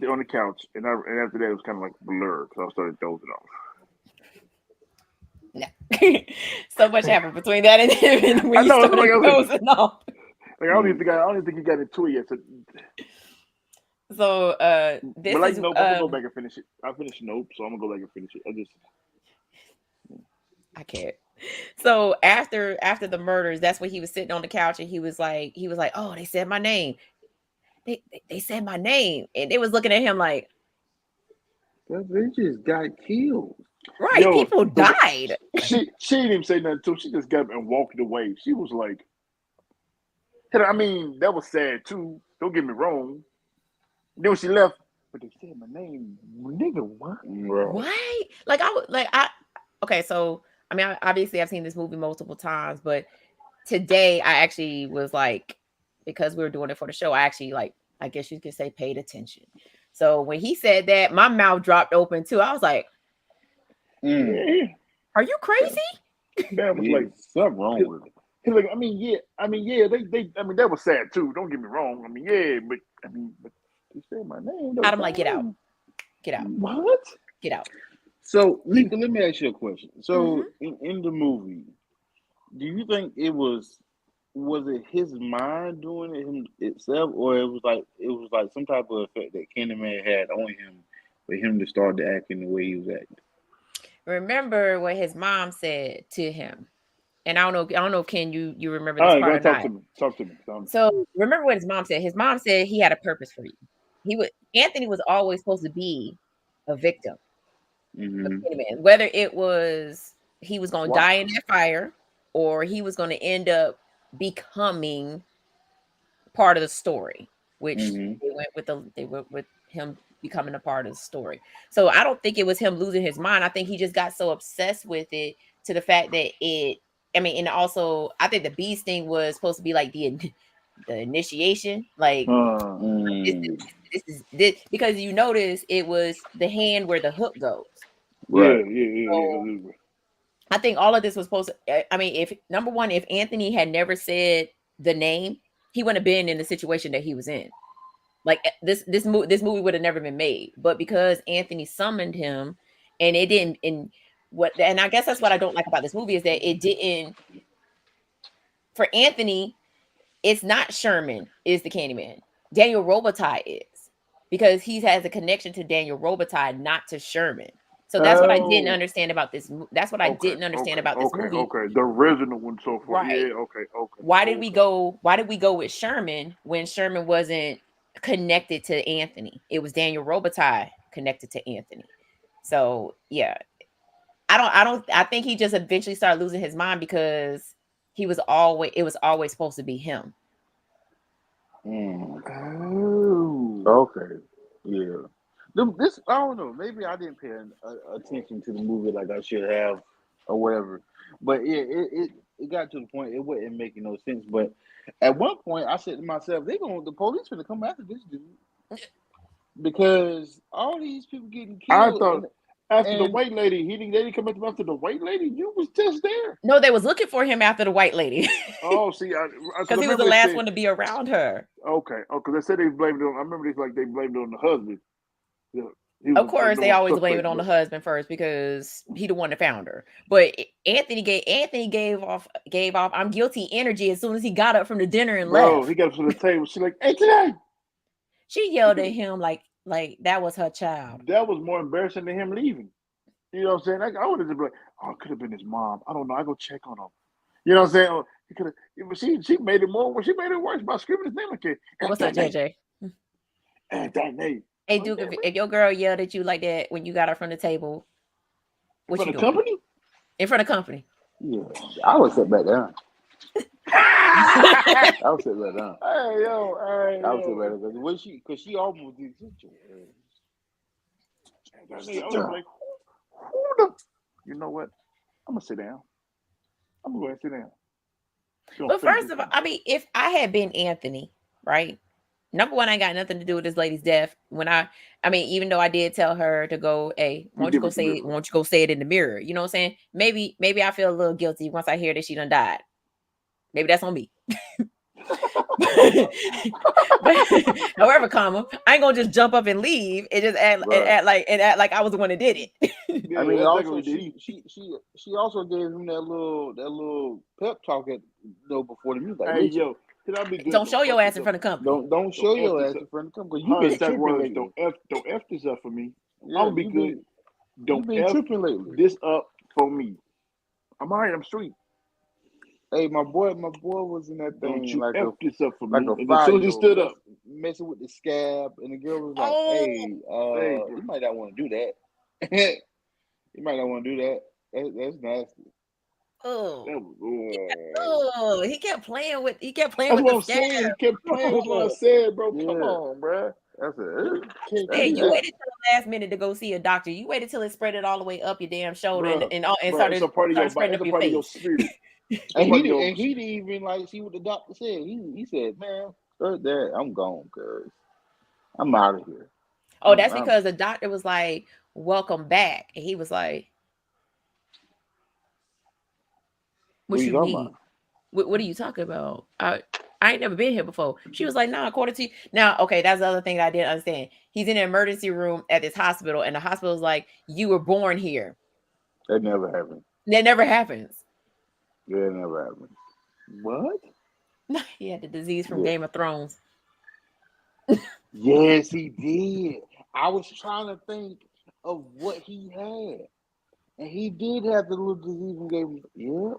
On the couch, and after that it was kind of like blurred because I started dozing off. No. So much happened between that and when you started dozing off. Like, I don't even think he got into it yet. So this but like, is nope, I'm gonna go back and finish it. I finished Nope, so I'm gonna go back and finish it. I can't. So after the murders, that's when he was sitting on the couch, and he was like, oh, they said my name. They said my name, and they was looking at him like, they just got killed. Right, people died. She didn't even say nothing too. She just got up and walked away. She was like, I mean, that was sad too. Don't get me wrong. Then when she left, but they said my name, nigga. What? What? Okay, so I mean, obviously I've seen this movie multiple times, but today I actually was like, because we were doing it for the show, I actually I guess you could say paid attention. So when he said that, my mouth dropped open too. I was like, are you crazy? That was like something wrong with it. He's like, I mean, that was sad too. Don't get me wrong. But he said my name. I'm like, get out. What? Get out. So, Nika, let me ask you a question. So, in the movie, do you think was it his mind doing it itself, or it was like some type of effect that Candyman had on him for him to start to acting the way he was acting? Remember what his mom said to him, and I don't know, Ken, you remember this part or not? Talk to me. So remember what his mom said. His mom said he had a purpose for you. Anthony was always supposed to be a victim. Mm-hmm. Whether it was he was going to die in that fire, or he was going to end up becoming part of the story, which they went with him becoming a part of the story. So I don't think it was him losing his mind. I think he just got so obsessed with it to the fact that and also I think the bee sting was supposed to be like the the initiation. Like this is because you notice it was the hand where the hook goes. Right. So, I think all of this was supposed to. I mean, if number one, if Anthony had never said the name, he wouldn't have been in the situation that he was in. Like this movie would have never been made. But because Anthony summoned him, and it didn't. And I guess that's what I don't like about this movie is that it didn't. For Anthony, it's not Sherman is the Candyman. Daniel Robitaille is, because he has a connection to Daniel Robitaille, not to Sherman. So that's what I didn't understand about this. That's what I didn't understand about this movie. Okay, the original one so far. Right. Yeah. Okay. Why did we go with Sherman when Sherman wasn't connected to Anthony? It was Daniel Robitaille connected to Anthony. So yeah, I think he just eventually started losing his mind because it was always supposed to be him. Oh, okay, yeah. This I don't know. Maybe I didn't pay attention to the movie like I should have, or whatever. But yeah, it got to the point it wasn't making no sense. But at one point, I said to myself, the police gonna come after this dude because all these people getting killed. I thought after the white lady, they didn't come after the white lady. You was just there. No, they was looking for him after the white lady. Oh, see, because he was the last one to be around her. Okay, because they said they blamed it on. I remember they blamed it on the husband. Yeah, of course, they always blame it on the husband first because he the one that found her. But Anthony gave off I'm guilty energy as soon as he got up from the dinner and left. He got up from the table. She's like, "Hey, today." She yelled at him like that was her child. That was more embarrassing than him leaving. You know what I'm saying? I would have been like, "Oh, it could have been his mom. I don't know. I go check on him." You know what I'm saying? Oh, he could have. She made it more. She made it worse by screaming his name again. What's up, JJ? And that name. Hey, Duke, if your girl yelled at you like that when you got her from the table, what you doing? Company? In front of company? Yeah, I would sit back down. I would sit back down. Hey, yo, I would sit back down because she almost did like, who the? You know what? I'm gonna sit down. I'm gonna go ahead and sit down. But first of all, I mean, if I had been Anthony, right? Number one, I got nothing to do with this lady's death. Even though I did tell her to go, hey, won't you go say it in the mirror? You know what I'm saying? Maybe I feel a little guilty once I hear that she done died. Maybe that's on me. But, however, I ain't gonna just jump up and leave and just act like I was the one that did it. I mean, also she also gave him that little pep talk before the music. Hey, yo. Don't show your ass in front of company. Don't show your ass in front of company. You been tripping lately. Don't F this up for me. I'm gonna be good. Don't F this up for me. I'm alright. I'm straight. Hey, my boy was in that thing. Don't you like F this up for me. And as soon as he stood up, messing with the scab, and the girl was like, "Hey, you might not want to do that. You might not want to do that. That's nasty." Oh, he kept playing with. That's what I'm saying. He kept playing. That's what I said, bro. Come on, bro. That's it. Hey, you waited till the last minute to go see a doctor. You waited till it spread it all the way up your damn shoulder and started spreading up your face. And he didn't even see what the doctor said. He said, "Man, that I'm gone, cause I'm out of here." Oh, that's because the doctor was like, "Welcome back," and he was like, "What you mean? What are you talking about? I ain't never been here before." She was like, "Nah, according to you." Now, okay, that's the other thing that I didn't understand. He's in an emergency room at this hospital, and the hospital's like, "You were born here." That never happened. That never happens. That never happened. What? He had the disease from Game of Thrones. Yes, he did. I was trying to think of what he had, and he did have the little disease from Game of Thrones. Yeah.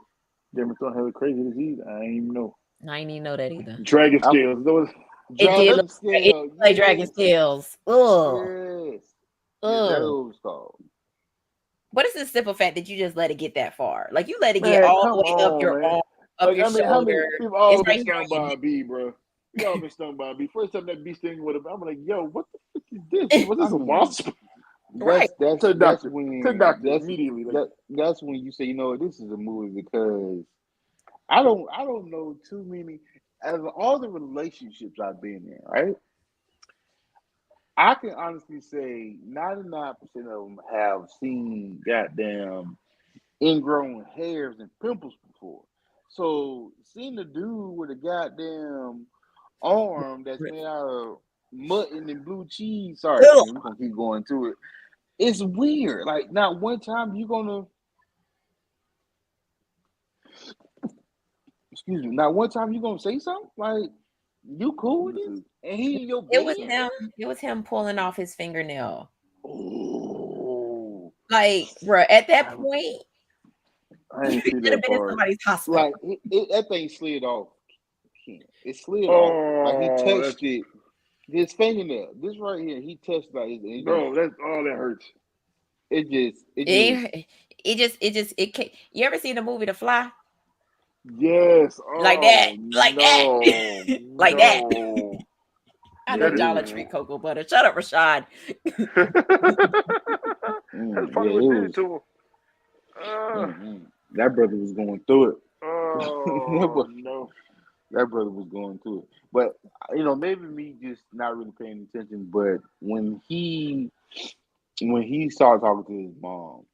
Game of Thrones had a crazy disease. I didn't even know. I didn't even know that either. Dragon scales. It looked like dragon scales. Ugh. Yes. Ugh. That's what it was called. What is the simple fact that you just let it get that far? Like you let it get all the way up your arm, up your shoulder. We've all been stung by a bee, bro. We all been stung by a bee. First time that bee sting with I'm like, yo, what the fuck is this? Was this a wasp? That's when immediately. That's when you say, you know, this is a movie because I don't know too many. Out of all the relationships I've been in, right? I can honestly say 99% of them have seen goddamn ingrown hairs and pimples before. So seeing the dude with a goddamn arm that's made out of mutton and blue cheese. Sorry, we're gonna keep going to it. It's weird. Like not one time you gonna excuse me, not one time you gonna say something like you cool with this? And he in your bed? It was him pulling off his fingernail. Oh, like, bro, at that point, I ain't see that been in part. somebody's hospital. like that thing slid off. It slid off. Like he touched it. His fingernail. This right here, he touched like his bro. That's all that hurts. It can't. You ever seen the movie The Fly? Yes. Like that. Like no, that. Like no. that. I know Dollar Tree cocoa butter. Shut up, Rashad. That's probably what did it to him. That brother was going through it. Oh no. That brother was going through it. But you know, maybe me just not really paying attention. But when he started talking to his mom,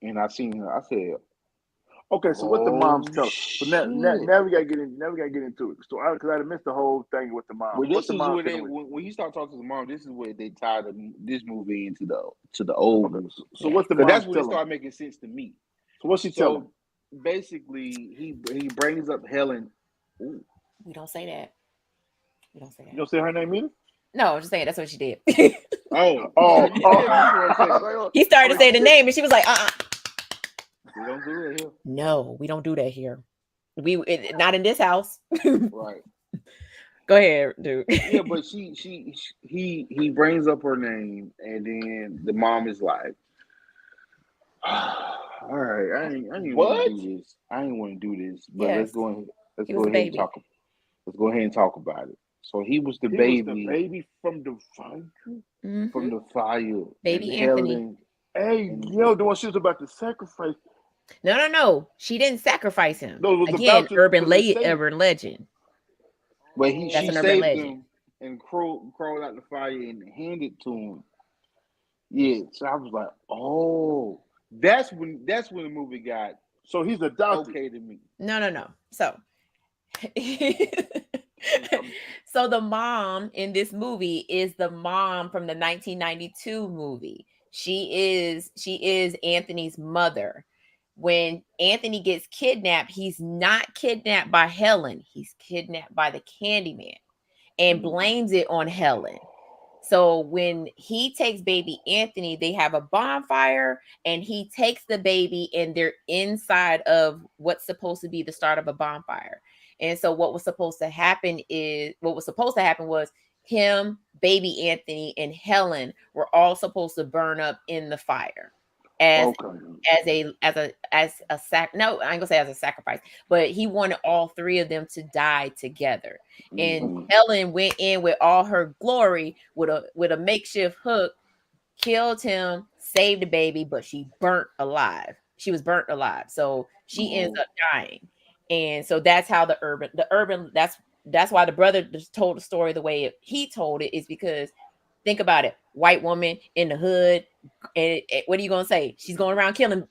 and I seen her, I said, okay, so what the moms tell us? So now we gotta get into it. So because I missed the whole thing with the mom. Well, this is where when he started talking to his mom, this is where they tied this movie into the old movie. So what's the mom? That's when it started making sense to me. So what's she telling? Basically, he brings up Helen. Ooh. We don't say that. We don't say that. You don't say her name either? No, I'm just saying that's what she did. Oh. He started to say the name, and she was like, We don't do that here. No, we don't do that here. Not in this house. Right. Go ahead, dude. Yeah, but he brings up her name, and then the mom is like, all right, I ain't want to do this. I ain't want to do this, but let's go ahead and talk. Let's go ahead and talk about it. So he was the baby. Was the baby from the fire. Mm-hmm. From the fire. Baby Anthony. Hey, yo, the one she was about to sacrifice. No. She didn't sacrifice him. No, again, urban legend. But she saved him and crawled out the fire and handed it to him. Yeah, so I was like, oh, that's when the movie got. So he's adopted. Okay to me. No. So so the mom in this movie is the mom from the 1992 movie. She is Anthony's mother. When Anthony gets kidnapped, he's not kidnapped by Helen. He's kidnapped by the Candyman and blames it on Helen. So when he takes baby Anthony, they have a bonfire and he takes the baby and they're inside of what's supposed to be the start of a bonfire. And so what was supposed to happen was him, baby Anthony, and Helen were all supposed to burn up in the fire as a sacrifice, but he wanted all three of them to die together. And Helen went in with all her glory with a makeshift hook, killed him, saved the baby, but she burnt alive. She was burnt alive, so she ends up dying. And so that's how the urban that's why the brother just told the story the way he told it, is because think about it, white woman in the hood, and what are you gonna say? She's going around killing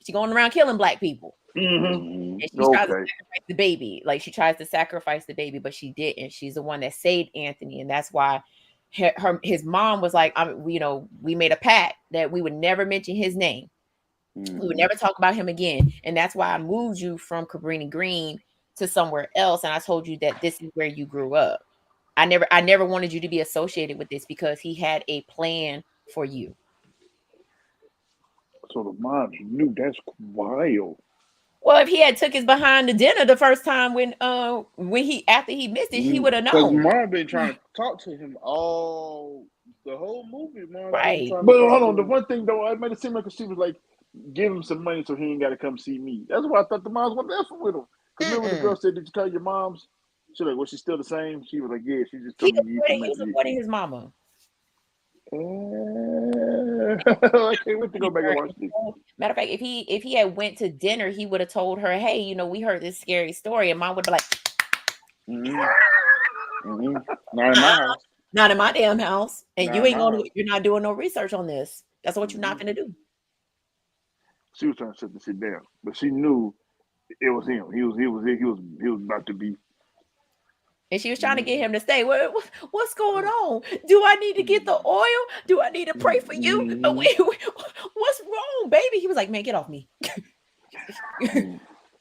black people. Mm-hmm. And she tries to sacrifice the baby. Like she tries to sacrifice the baby, but she didn't. She's the one that saved Anthony, and that's why his mom was like, we made a pact that we would never mention his name. Mm-hmm. We would never talk about him again, and that's why I moved you from Cabrini Green to somewhere else, and I told you that this is where you grew up. I never wanted you to be associated with this because he had a plan for you. So the mom knew. That's wild. Well, if he had took his behind to dinner the first time after he missed it, he would have known. Because mom been trying to talk to him all the whole movie, mom. Right. But hold on, the one thing though, I made it seem like she was like, give him some money so he ain't got to come see me. That's why I thought the moms were there with him. Because remember when the girl said, "Did you tell your moms?" She like, "Was she still the same?" She was like, "Yeah." She just told me. He's supporting his mama. I can't wait to go back and watch this. Matter of fact, if he had went to dinner, he would have told her, "Hey, we heard this scary story," and mom would be like, Not in my house. Not in my damn house. And Not you in ain't my going house. to, you're not doing no research on this. That's what you're not going to do. She was trying to shut the shit down, but she knew it was him. He was about to be. And she was trying to get him to stay. What's going on? Do I need to get the oil? Do I need to pray for you? What's wrong, baby? He was like, man, get off me.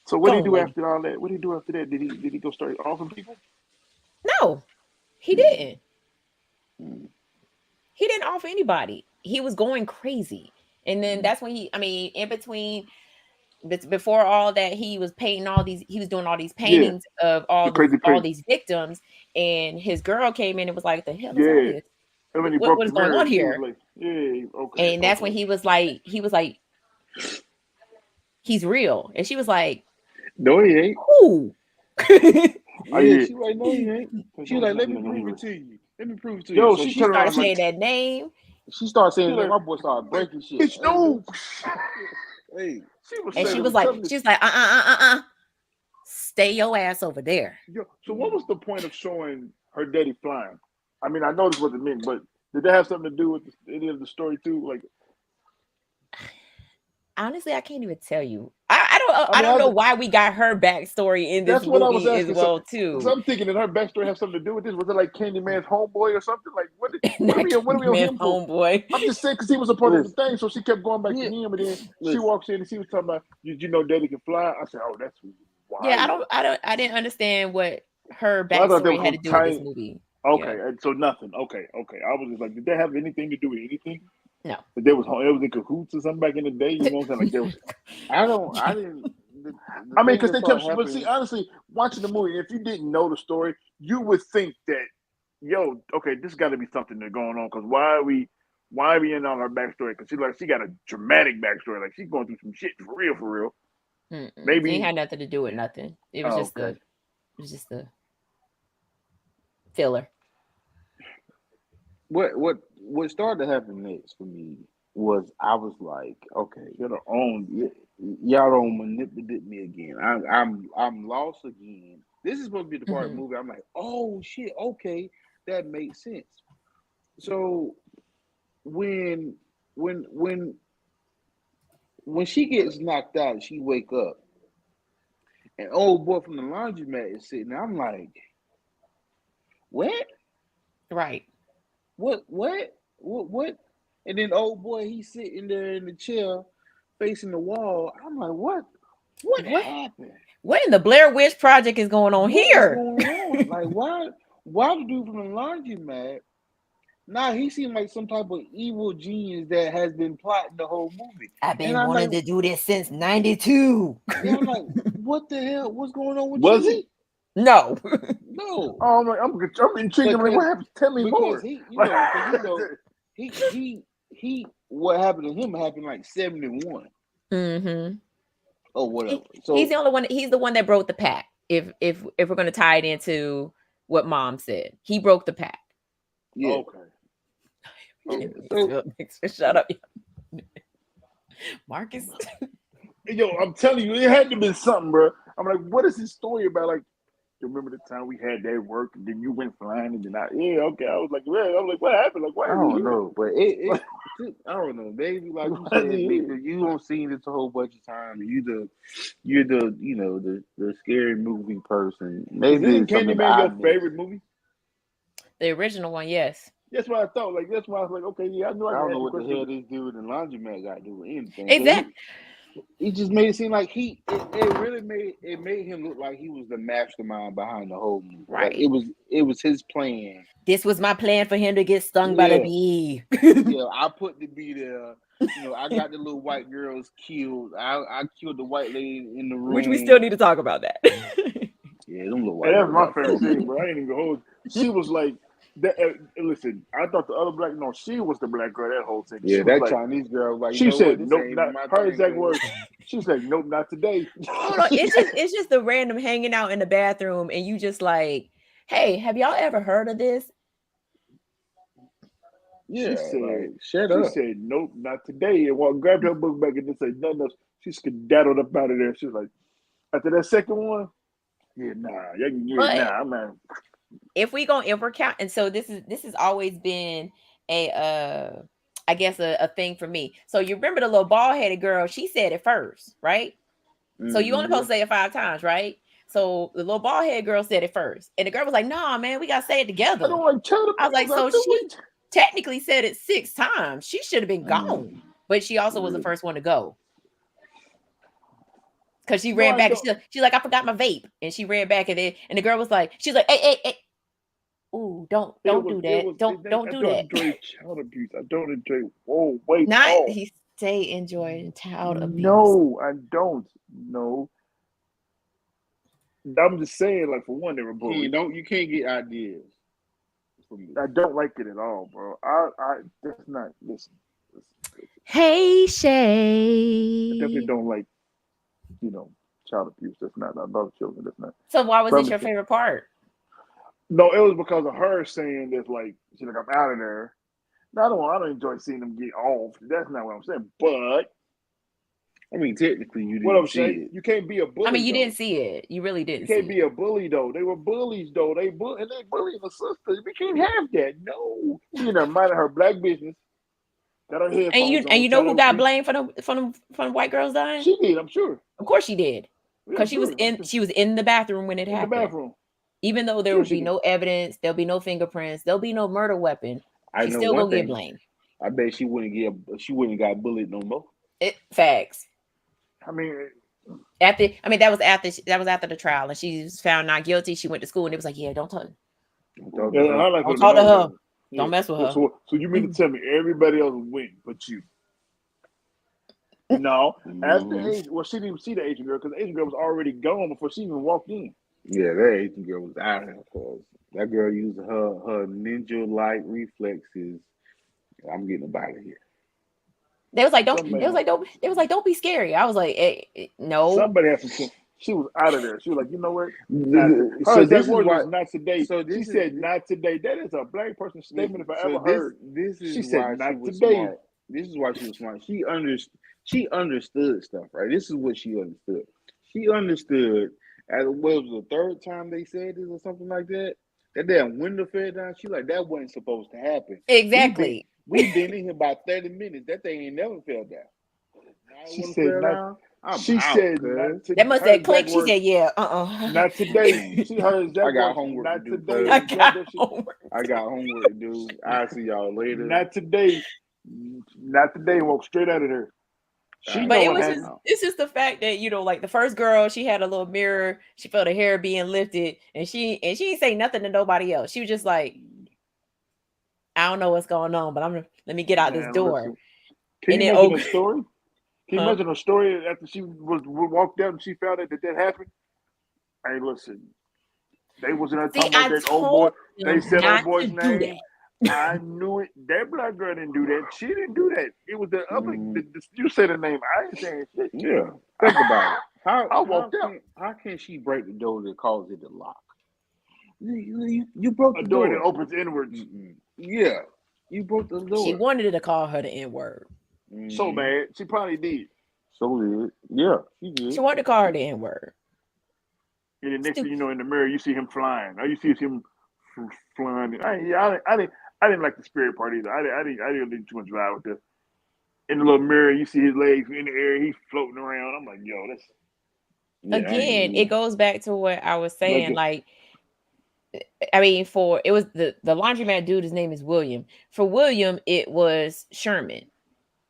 So what did he do after all that? What did he do after that? Did he go start offering people? No, he didn't. He didn't offer anybody. He was going crazy. And then that's when in between, before all that, he was painting he was doing all these paintings of all these victims. And his girl came in and was like, the hell is all this? And when he what is going on here? Like, and that's when he was like, he's real. And she was like, no, he ain't. Ooh. She was like, no, he ain't. She was like, let me prove it to you. Let me prove it to you. Yo, so she started saying that name. She started saying that. My boy started breaking shit. Bitch, no. Hey. She was like, stay your ass over there. Yo, so what was the point of showing her daddy flying? I mean, I know this wasn't meant, but did that have something to do with any of the story too? Like, honestly, I can't even tell you. I don't know why we got her backstory in this movie as well too. So I'm thinking that her backstory has something to do with this. Was it like Candyman's homeboy or something? Like what are we on him for? Homeboy. I'm just saying because he was a part of the thing, so she kept going back to him, and then she walks in and she was talking about, you know, Daddy can fly. I said, oh, that's wild. Yeah, I didn't understand what her backstory had to do with this movie. Okay, and so nothing. Okay. I was just like, did that have anything to do with anything? No. But it was in cahoots or something back in the day. You know what I'm saying? Like there was. I didn't. I mean, because they kept. But see, honestly, watching the movie, if you didn't know the story, you would think that, yo, okay, this got to be something that's going on. Because why are we in on her backstory? Because she got a dramatic backstory. Like she's going through some shit for real. Maybe it had nothing to do with nothing. It was just the filler. What started to happen next for me was I was like, okay, y'all don't manipulate me again. I'm lost again. This is supposed to be the part of the movie. I'm like, oh shit, okay, that makes sense. So when she gets knocked out, she wake up, and old boy from the laundromat is sitting there. I'm like, what? Right. What? And then old boy, he's sitting there in the chair facing the wall. I'm like, what happened? What in the Blair Witch Project is going on here? What's going on? Like, why the dude from the laundromat? Now he seemed like some type of evil genius that has been plotting the whole movie. I've been wanting to do this since '92. Yeah, I'm like, what the hell? What's going on with you? Was it? No. No. Oh, I'm intrigued. Like, what happened? Tell me more. He what happened to him happened like 71. Mm-hmm. Oh, whatever. So he's the only one. He's the one that broke the pact. If we're going to tie it into what Mom said, he broke the pact. Yeah. Okay. Shut up, Marcus. Yo, I'm telling you, it had to be something, bro. I'm like, what is this story about? Like, you remember the time we had that work, and then you went flying, and then I was like, what happened? Like, why? I don't know, but it I don't know, baby. Like you said, you don't see this a whole bunch of times. You're the scary movie person. Maybe isn't Candyman your favorite movie? The original one, yes. That's what I thought. Like that's why I was like, okay, yeah, I know. I don't know what the hell this dude in the laundromat got to do with anything. Exactly. He just made it seem like it really made him look like he was the mastermind behind the whole movie. Right. Like it was his plan. This was my plan for him to get stung by the bee. Yeah, I put the bee there. I got the little white girls killed. I killed the white lady in the room. Which we still need to talk about that. Yeah, them little white. That's my favorite scene, bro. I ain't even gonna hold. She was like. Listen, I thought the other black. No, she was the black girl that whole thing. Yeah, that Chinese girl. Like, she said, "Nope, not her exact words." She said, "Nope, not today." Hold on, it's just the random hanging out in the bathroom, and you just like, "Hey, have y'all ever heard of this?" Yeah, she said, "Shut up." She said, "Nope, not today," and grabbed her book back and didn't say nothing else. She skedaddled up out of there. She was like, after that second one. Yeah, nah. I'm not. If we're counting, so this has always been a I guess a thing for me. So you remember the little bald headed girl? She said it first, right? So you only supposed to say it 5 times, right? So the little bald headed girl said it first, and the girl was like, "Nah, man, we gotta say it together." I don't like child I was like, abuse. so she technically said it 6 times. She should have been gone, but she also was the first one to go. Because she ran back and she's like, I forgot my vape. And she ran back and the girl was like, she's like, hey. Ooh, don't do that. Don't do that. Enjoy child abuse. I don't enjoy. Whoa, wait. Not he stay enjoying child abuse. No, I don't. No. I'm just saying, like, for one, they were bullies. You can't get ideas from me. I don't like it at all, bro. That's not listen. Hey, Shay. I definitely don't like, child abuse. That's not. I love children. That's not. So why was this your favorite part? No, it was because of her saying this, like, she's like, I'm out of there. I don't enjoy seeing them get off. That's not what I'm saying. But I mean, technically, you didn't what I'm see saying, it. you can't be a bully. I mean, you didn't see it. You really didn't. You can't be a bully though. They were bullies though. They bullying the sister. We can't have that. No, she in there minding her black business. Got her headphones and you know who got blamed for the white girls dying? She did, I'm sure. Of course she did, because she was in the bathroom when it happened. In the bathroom. Even though there will be no evidence, there'll be no fingerprints, there'll be no murder weapon. She's still gonna get blamed. I bet she wouldn't got bullied no more. Facts. I mean, that was after the trial, and she was found not guilty. She went to school, and it was like, yeah, don't talk. Don't talk to her. Don't mess with her. So you mean to tell me everybody else went but you? No, after age. Well, she didn't even see the Asian girl because the Asian girl was already gone before she even walked in. Yeah, that Asian girl was out of here because that girl used her ninja-like reflexes. I'm getting up out of here. They was like, don't be scary. I was like, no. Somebody has to. She was out of there. She was like, you know what? So this is why not today. So she said not today. That is a black person statement if I ever heard. She said not today. Smart. This is why she was smart. She understood stuff, right? This is what she understood. She understood. As was the third time they said this or something like that. That damn window fell down. She like, that wasn't supposed to happen. Exactly. We've been in here about 30 minutes. That thing ain't never fell down. She said not. She said not today. That must have clicked. She said, yeah, not today. She heard that. I got homework not to do. Today. I got homework to do. I'll see y'all later. Not today. Not today. Walk straight out of there. But it's just the fact that, like the first girl, she had a little mirror, she felt her hair being lifted, and she didn't say nothing to nobody else. She was just like, I don't know what's going on, but let me get out this door. Can you imagine a story? Can you imagine a story after she was walked out and she found out that happened? Hey, listen, they was in there talking about that old boy. They said old boy's name. I knew it. That black girl didn't do that. She didn't do that. It was the other. You said the name. I ain't saying shit. Yeah. Think about it. How can she break the door that causes it to lock? You broke the door that opens inwards. Yeah. You broke the door. She wanted to call her the N-word. So bad. She probably did. So did. Yeah, she did. She wanted to call her the N-word. And the next thing you know, in the mirror, you see him flying. Or you see him flying. I didn't like the spirit part either. I didn't do too much vibe with this. In the little mirror, you see his legs in the air. He's floating around. I'm like, yo, that's. Yeah, again, it goes back to what I was saying. For it was the laundromat dude. His name is William. For William, it was Sherman.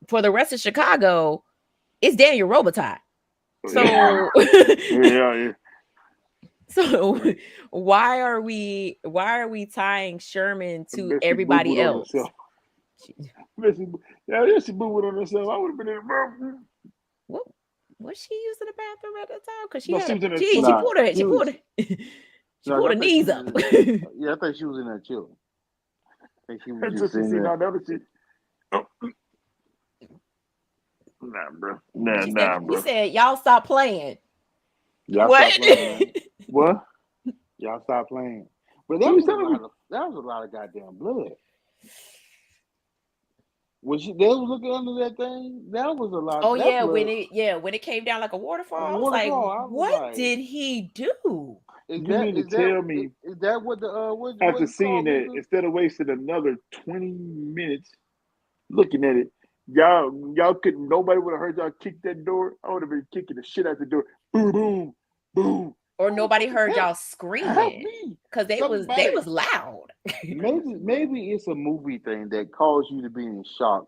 For the rest of Chicago, it's Daniel Robitaille. So yeah. So why are we tying Sherman to everybody else? She booed on herself. I would have been in the bathroom. What was she using the bathroom at the time? Because she pulled her knees up. Yeah, I think she was in there chilling. I think she was just in there. Nah, bro. Nah, bro. You said y'all stop playing. What? Stop playing, what? Y'all stop playing. But that was a lot of goddamn blood. They was looking under that thing. That was a lot. Oh yeah, blood. when it came down like a waterfall. I was like, what did he do? Is You mean to tell me is that what the after what seeing that, instead of wasting another 20 minutes looking at it, y'all couldn't. Nobody would have heard y'all kick that door. I would have been kicking the shit out the door. Boom, boom, boom. Or nobody heard y'all help screaming me? because they Somebody. was loud. Maybe it's a movie thing that caused you to be in shock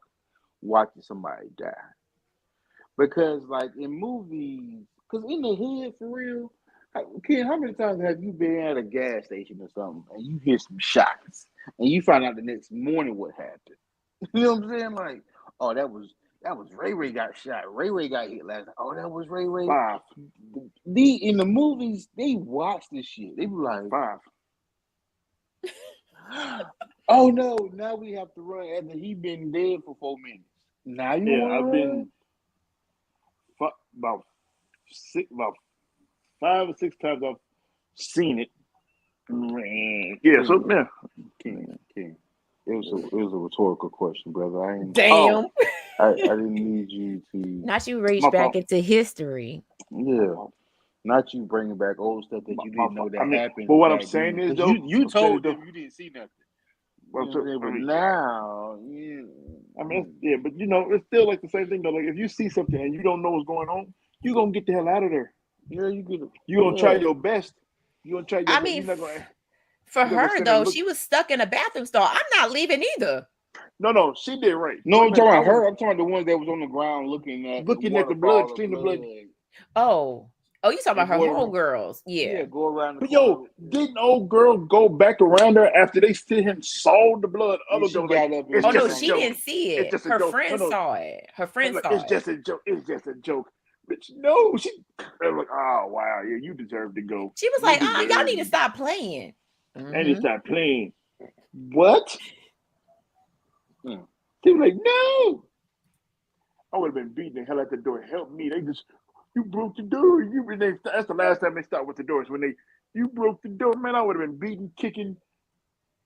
watching somebody die. Because like in movies, because in the hood for real, Ken, how many times have you been at a gas station or something and you hear some shots and you find out the next morning what happened? You know what I'm saying? Like, oh, that was Ray Ray got shot. Ray Ray got hit last night. Oh, that was Ray Ray. 5. In the movies, they watch this shit. They be like, 5. oh no, now we have to run after he been dead for 4 minutes. Now you want to I've run? been about 5 or 6 times I've seen it. Yeah, so yeah. King. It was a rhetorical question, brother. Damn. I didn't need you to. Not you reach My back fault. into history. Yeah. Not you bringing back old stuff that you didn't know that happened. But what I'm saying is, though, you told them you didn't see nothing. But now, yeah, but it's still like the same thing though. Like if you see something and you don't know what's going on, you're gonna get the hell out of there. Yeah, you're gonna try your best. You're gonna try your best. You're not gonna, for her though, she was stuck in a bathroom stall. I'm not leaving either. No, she did right. No, I'm talking about her. I'm talking about the ones that was on the ground looking at the blood, clean the blood. Oh, you talking about her homegirls? Yeah, go around. But didn't old girl go back around her after they saw the blood? Other girl got up. Oh no, she didn't see it. Her friend saw it. Her friend saw it. It's just a joke. It's just a joke. Bitch, no, they were like, oh wow, yeah, you deserve to go. She was like, y'all need to stop playing. I need to stop playing. What? They were like, no. I would have been beating the hell out the door. Help me. You broke the door. That's the last time they stopped with the doors. When you broke the door, man, I would have been beating, kicking.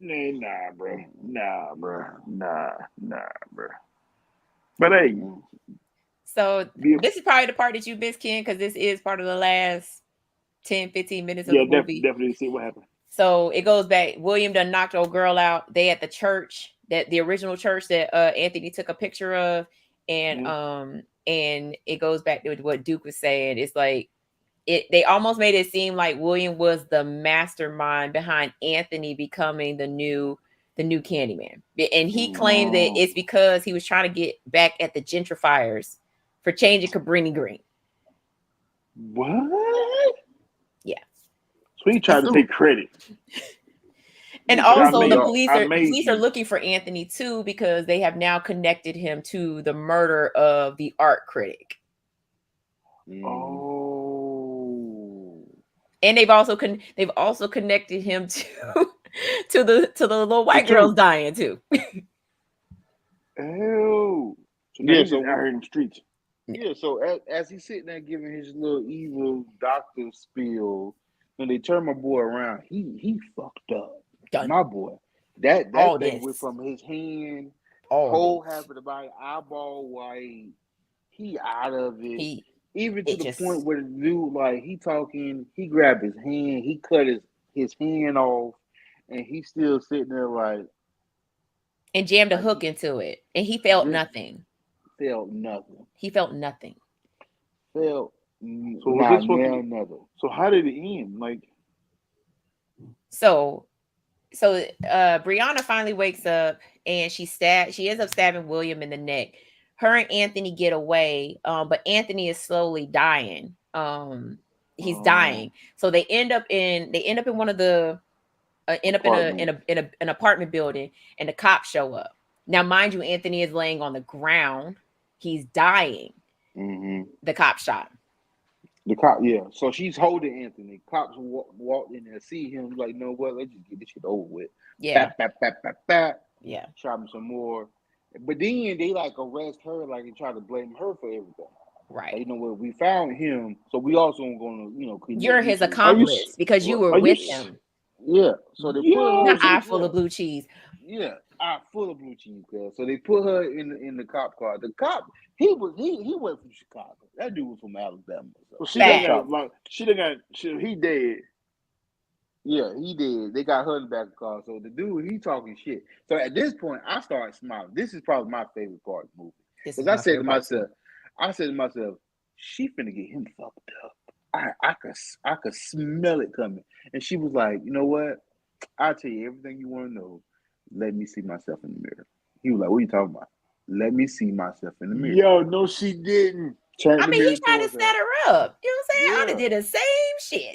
Nah, bro. But hey. So this is probably the part that you missed, Ken, because this is part of the last 10, 15 minutes of the movie. Definitely see what happened. So it goes back. William done knocked old girl out. They at the church, the original church that Anthony took a picture of. And it goes back to what Duke was saying. It's like they almost made it seem like William was the mastermind behind Anthony becoming the new Candyman. And he claimed that it's because he was trying to get back at the gentrifiers for changing Cabrini Green. What? Yeah. So he tried to take credit. And also the police are looking for Anthony too, because they have now connected him to the murder of the art critic. Oh. And they've also connected him to the little white girls dying too. Oh. So yeah, so out here in the streets. Yeah, so as he's sitting there giving his little evil doctor spiel, when they turn my boy around, he fucked up. Done. My boy. That all thing this. went from his hand, all whole half of the body, eyeball white. He out of it. Even to the point where the dude, like, he grabbed his hand, he cut his hand off, and he's still sitting there like. And jammed a hook into it. And he felt nothing. Felt nothing. He felt nothing. Felt nothing. So how did it end? Like. So Brianna finally wakes up and she ends up stabbing William in the neck. Her and Anthony get away, but Anthony is slowly dying. He's dying. So they end up in one of the in an apartment building, and the cops show up. Now, mind you, Anthony is laying on the ground. He's dying. Mm-hmm. The cop shot him. The cop, yeah. So she's holding Anthony. Cops walked in there, see him, like, no, what? Let's just get this shit over with. Yeah. Bap. Yeah. Shot him some more. But then they like arrest her, like, and try to blame her for everything. Right. Like, what? We found him, so we also going to, you're his accomplice because you were with him. Yeah. So they put an eye full of blue cheese. Yeah, eye full of blue cheese, girl. So they put her in the cop car. The cop, he went from Chicago. That dude was from Alabama. So. Well, he dead. Yeah, he did. They got her in the back of the car. So the dude, he talking shit. So at this point, I started smiling. This is probably my favorite part of the movie. This is Because my favorite part too. I said to myself, she finna get him fucked up. I could smell it coming. And she was like, you know what? I'll tell you everything you want to know. Let me see myself in the mirror. He was like, what are you talking about? Let me see myself in the mirror. Yo, no, she didn't. Turn I the mean, mirror he tried to towards her. set her up. You know what I'm saying? I'd have Yeah. did the same shit.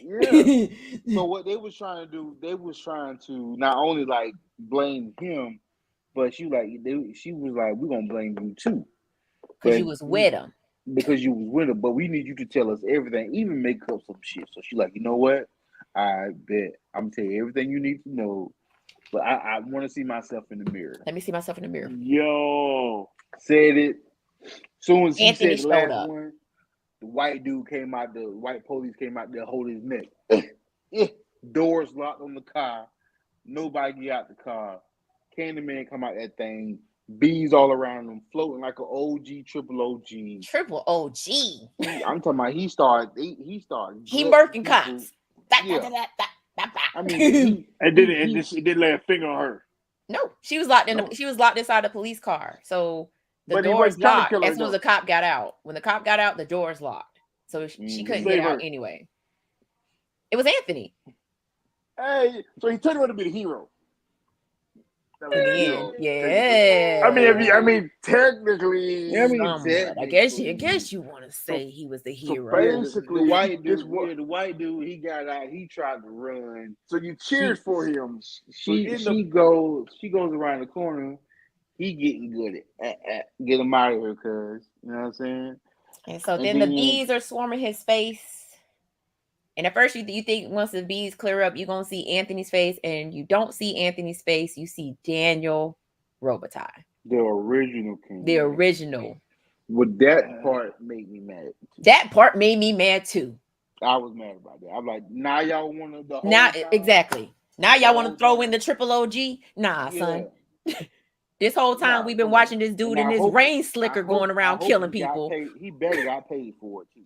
Yeah. So what they was trying to do, they was trying to not only like blame him, but she was like, we're gonna blame you too. Because you was with him. Because you was with him, but we need you to tell us everything, even make up some shit. So she like, you know what? I bet I'm gonna tell you everything you need to know. But I want to see myself in the mirror. Let me see myself in the mirror. Yo. Said it. Soon as he Anthony said the last up. one, the white police came out there holding his neck. Doors locked on the car. Nobody get out the car. Candyman come out that thing. Bees all around him, floating like an OG, triple OG. Triple OG. I'm talking about he started. He murking cops. Yeah. I mean, it didn't lay a finger on her. No, she was locked she was locked inside a police car. So the But he doors wasn't trying to locked kill her, as soon as the cop got out. When the cop got out, the doors locked. So she couldn't get out anyway. It was Anthony. Hey, so he turned around to be the hero. In the end, yeah. I mean, technically. I guess you want to say he was the hero. So basically, the white dude, he got out. He tried to run. So you cheered for him. She goes around the corner. He getting good at get him out of here, cuz you know what I'm saying. And so then the bees are swarming his face. And at first, you think once the bees clear up, you're going to see Anthony's face. And you don't see Anthony's face. You see Daniel Robitaille. The original King. The original. Well, that part made me mad. That part made me mad, too. I was mad about that. I'm like, now y'all want to... Exactly. Now y'all want to throw in the triple OG? Nah, son. This whole time we've been watching this dude in this rain slicker going around killing people. He better got paid for it, too.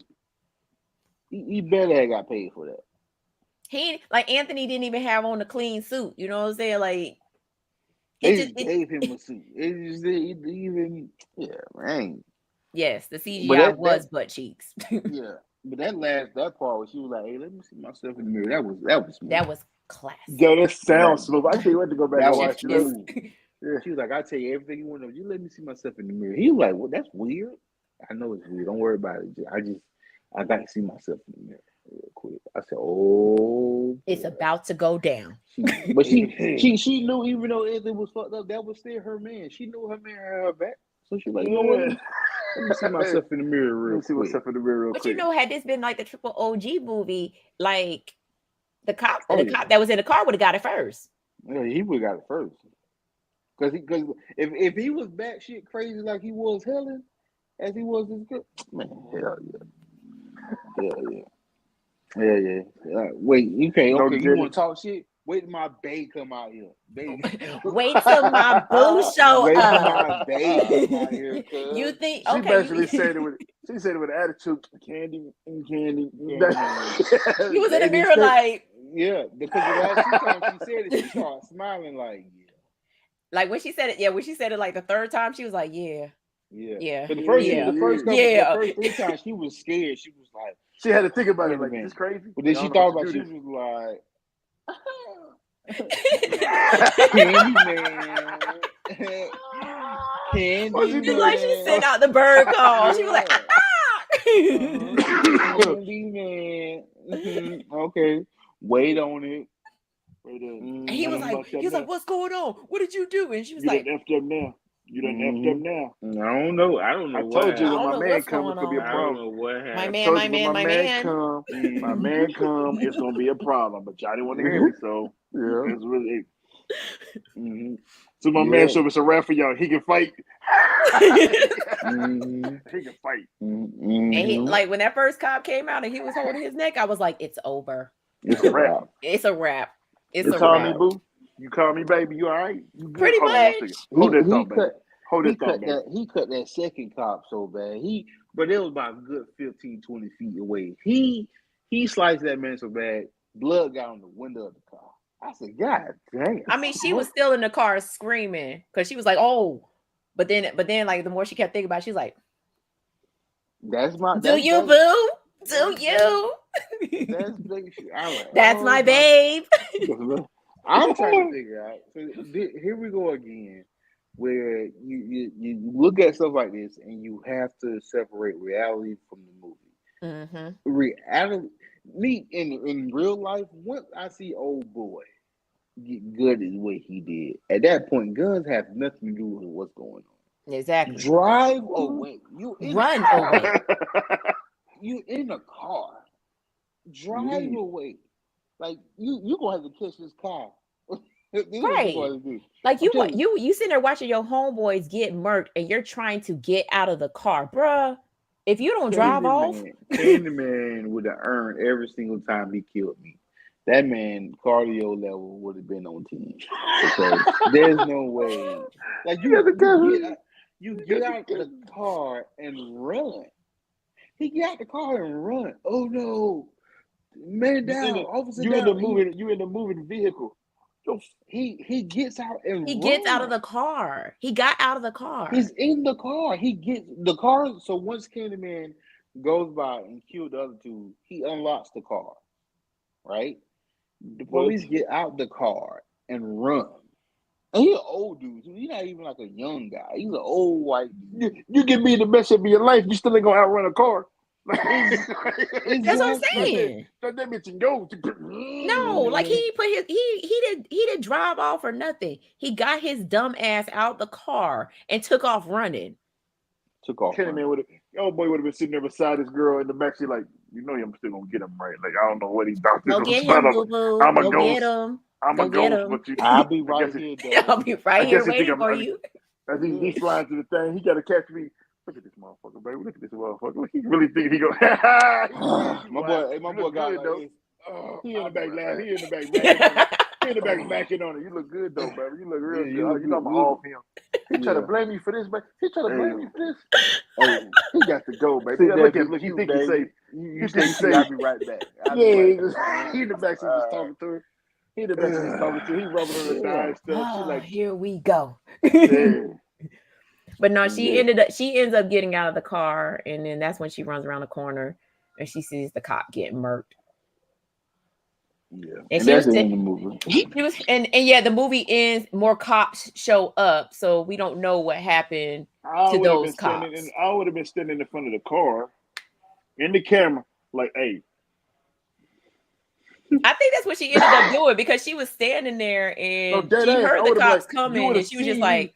He better have got paid for that. He Anthony didn't even have on a clean suit. You know what I'm saying? Like they gave him a suit. Man. Yes, the CGI was butt cheeks. Yeah, but that part where she was like, "Hey, let me see myself in the mirror." That was classic. Yo, that sounds smooth. I tell you what to go back and watch it. Yeah. She was like, "I tell you everything you want to know. You let me see myself in the mirror." He was like, "Well, that's weird." I know it's weird. Don't worry about it. I got to see myself in the mirror real quick. I said, "Oh, it's about to go down." But she knew, even though Anthony was fucked up, that was still her man. She knew her man had her back, so she like, you know what? Let me see myself in the mirror real quick. But you know, had this been like the triple OG movie, like the cop that was in the car would have got it first. Yeah, he would have got it first. Because if he was batshit crazy like he was Helen, as he was this girl, man, hell yeah. Yeah. Wait, okay, you want to talk shit? Wait till my bae come out here. Wait till my boo show up. Wait till my bae come out here. You think? She basically said it with attitude. Candy. He was in the mirror like. Yeah, because the last two times she said it, she started smiling like, yeah. Like when she said it, when she said it like the third time, she was like, yeah. But the first 3 times, she was scared. She was like, she had to think about it. Like, this crazy. But then she thought about it. She was like, Candyman. Candyman. Like she sent out the bird call. She was like, Candyman. Okay, wait on it. And he was like, what's going on? What did you do? And she was like, effed up now. You done effed up now. I don't know. I told you when my man comes, it's gonna be a problem. I don't know what happened. My man. My man come, it's gonna be a problem. But y'all didn't want to hear me, so yeah, it's really. So my man showed us a rap for y'all. He can fight. He can fight. And he, like when that first cop came out and he was holding his neck, I was like, it's over. It's a wrap. It's a wrap. You call me boo. You call me baby. You all right? You pretty much. Hold that thought, baby. He cut that second cop so bad. But it was about a good 15, 20 feet away. He sliced that man so bad. blood got on the window of the car. I said, God damn. I mean, she was still in the car screaming because she was like, "Oh," but then, like the more she kept thinking about it, she's like, "That's my do you boo? Do you? That's big shit." I was like, That's my babe." I'm trying to figure out. So here we go again, where you look at stuff like this and you have to separate reality from the movie. Mm-hmm. Reality, me in real life. Once I see old boy get good in the way he did, at that point, guns have nothing to do with what's going on. Exactly. Drive away. Run away. You in a car. Drive away. Like you gonna have to catch this car. Right. Like you sitting there watching your homeboys get murked and you're trying to get out of the car, bruh. If you don't drive off, Candyman would have earned every single time he killed me. That man cardio level would have been on 10. Because there's no way. Like you get out the car and run. He get out the car and run. Oh no. Man down. Officer you down. You in the moving vehicle. He gets out and gets out of the car. He got out of the car. He's in the car. He gets the car. So once Candyman goes by and kills the other two, he unlocks the car. Right? The police get out the car and run. And he's an old dude. He's not even like a young guy. He's an old white dude. You get me in the mess of your life, you still ain't gonna outrun a car. That's what I'm saying. That bitch can go. No, like he didn't drive off or nothing. He got his dumb ass out the car and took off running. Candyman would have, old boy would have been sitting there beside his girl in the backseat, like, you know, I'm still gonna get him right. Like, I don't know what he thought. Go get him, boo-boo. I'm a Go ghost. Get him. I'm a ghost, but I'll be right here. I'll be right here waiting for you. As he's flying to the thing, he got to catch me. Look at this motherfucker, baby. Look at this motherfucker. Look, he really think he go. my boy got good, like though. this. He in the back laughing. He in the back laughing. He in the back macking on it. You look good though, baby. You look real good. You know I'm off him. He try to blame me for this, baby. He try to blame me for this. He got to go, baby. Look, he think he's safe. You think he's safe? I'll be right back. He in the back seat just talking to her. He in the back seat talking to her. He rubbing on the thigh and stuff. She like, here we go. But no, she ends up getting out of the car, and then that's when she runs around the corner and she sees the cop getting murked. Yeah, and that's the end of the movie. The movie ends. More cops show up, so we don't know what happened to those cops. I would have been standing in front of the car, in the camera, like, hey. I think that's what she ended up doing because she was standing there and she heard the cops coming, and she was just like.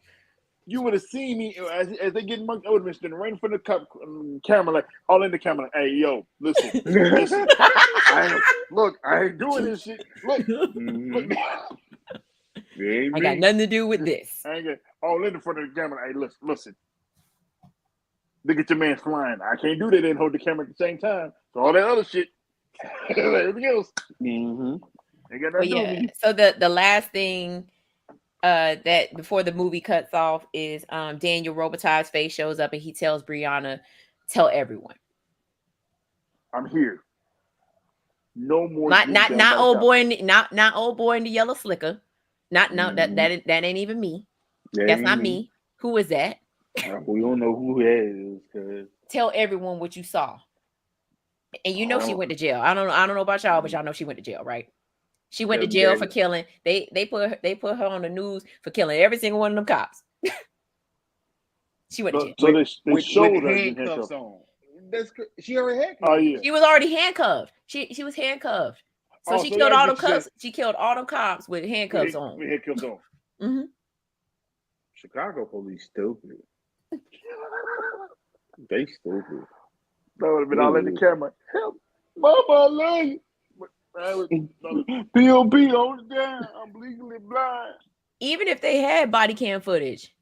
You would have seen me as they get mugged. I would have been standing right in front of the camera, like all in the camera. Like, hey, yo, listen. I ain't doing this shit. Look. I got nothing to do with this. I ain't got all in the front of the camera. Hey, listen. Look at your man flying. I can't do that and hold the camera at the same time. So all that other shit, everything else. Ain't got nothing to do with me. So the last thing. That before the movie cuts off is Daniel Robitaille's face shows up and he tells Brianna, tell everyone. I'm here. No more. Not old boy in the yellow slicker. That ain't even me. That's not me. Who is that? We don't know who that is. Tell everyone what you saw. And you know she went to jail. I don't know about y'all, but y'all know she went to jail, right? She went to jail for killing. They put her on the news for killing every single one of them cops. She went to jail. So they showed her handcuffs on. She already had. Oh yeah. She was already handcuffed. She was handcuffed. So she killed all them cops. She killed all them cops with handcuffs on. With handcuffs on. Mm-hmm. Chicago police stupid. They stupid. That would have been all in the camera. Help, Mama, I love you. P.O.P. hold it down. I'm legally blind. Even if they had body cam footage,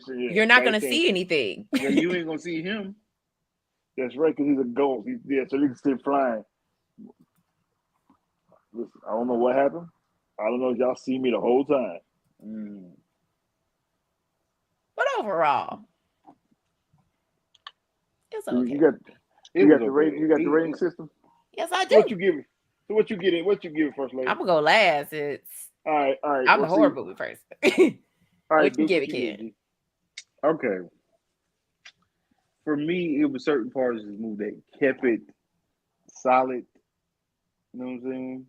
you're not going to see anything. Yeah, you ain't going to see him. That's right, because he's a ghost. So he can stay flying. Listen, I don't know what happened. I don't know if y'all see me the whole time. But overall, it's okay. You got the rating system? Yes, I do. What you give me? So what you get it? What you give it first, lady? I'm gonna go last. It's All right. I'm the horror movie person. All right, What you Duke, give what it, you kid? give, G? Okay. For me, it was certain parts of this movie that kept it solid. You know what I'm saying?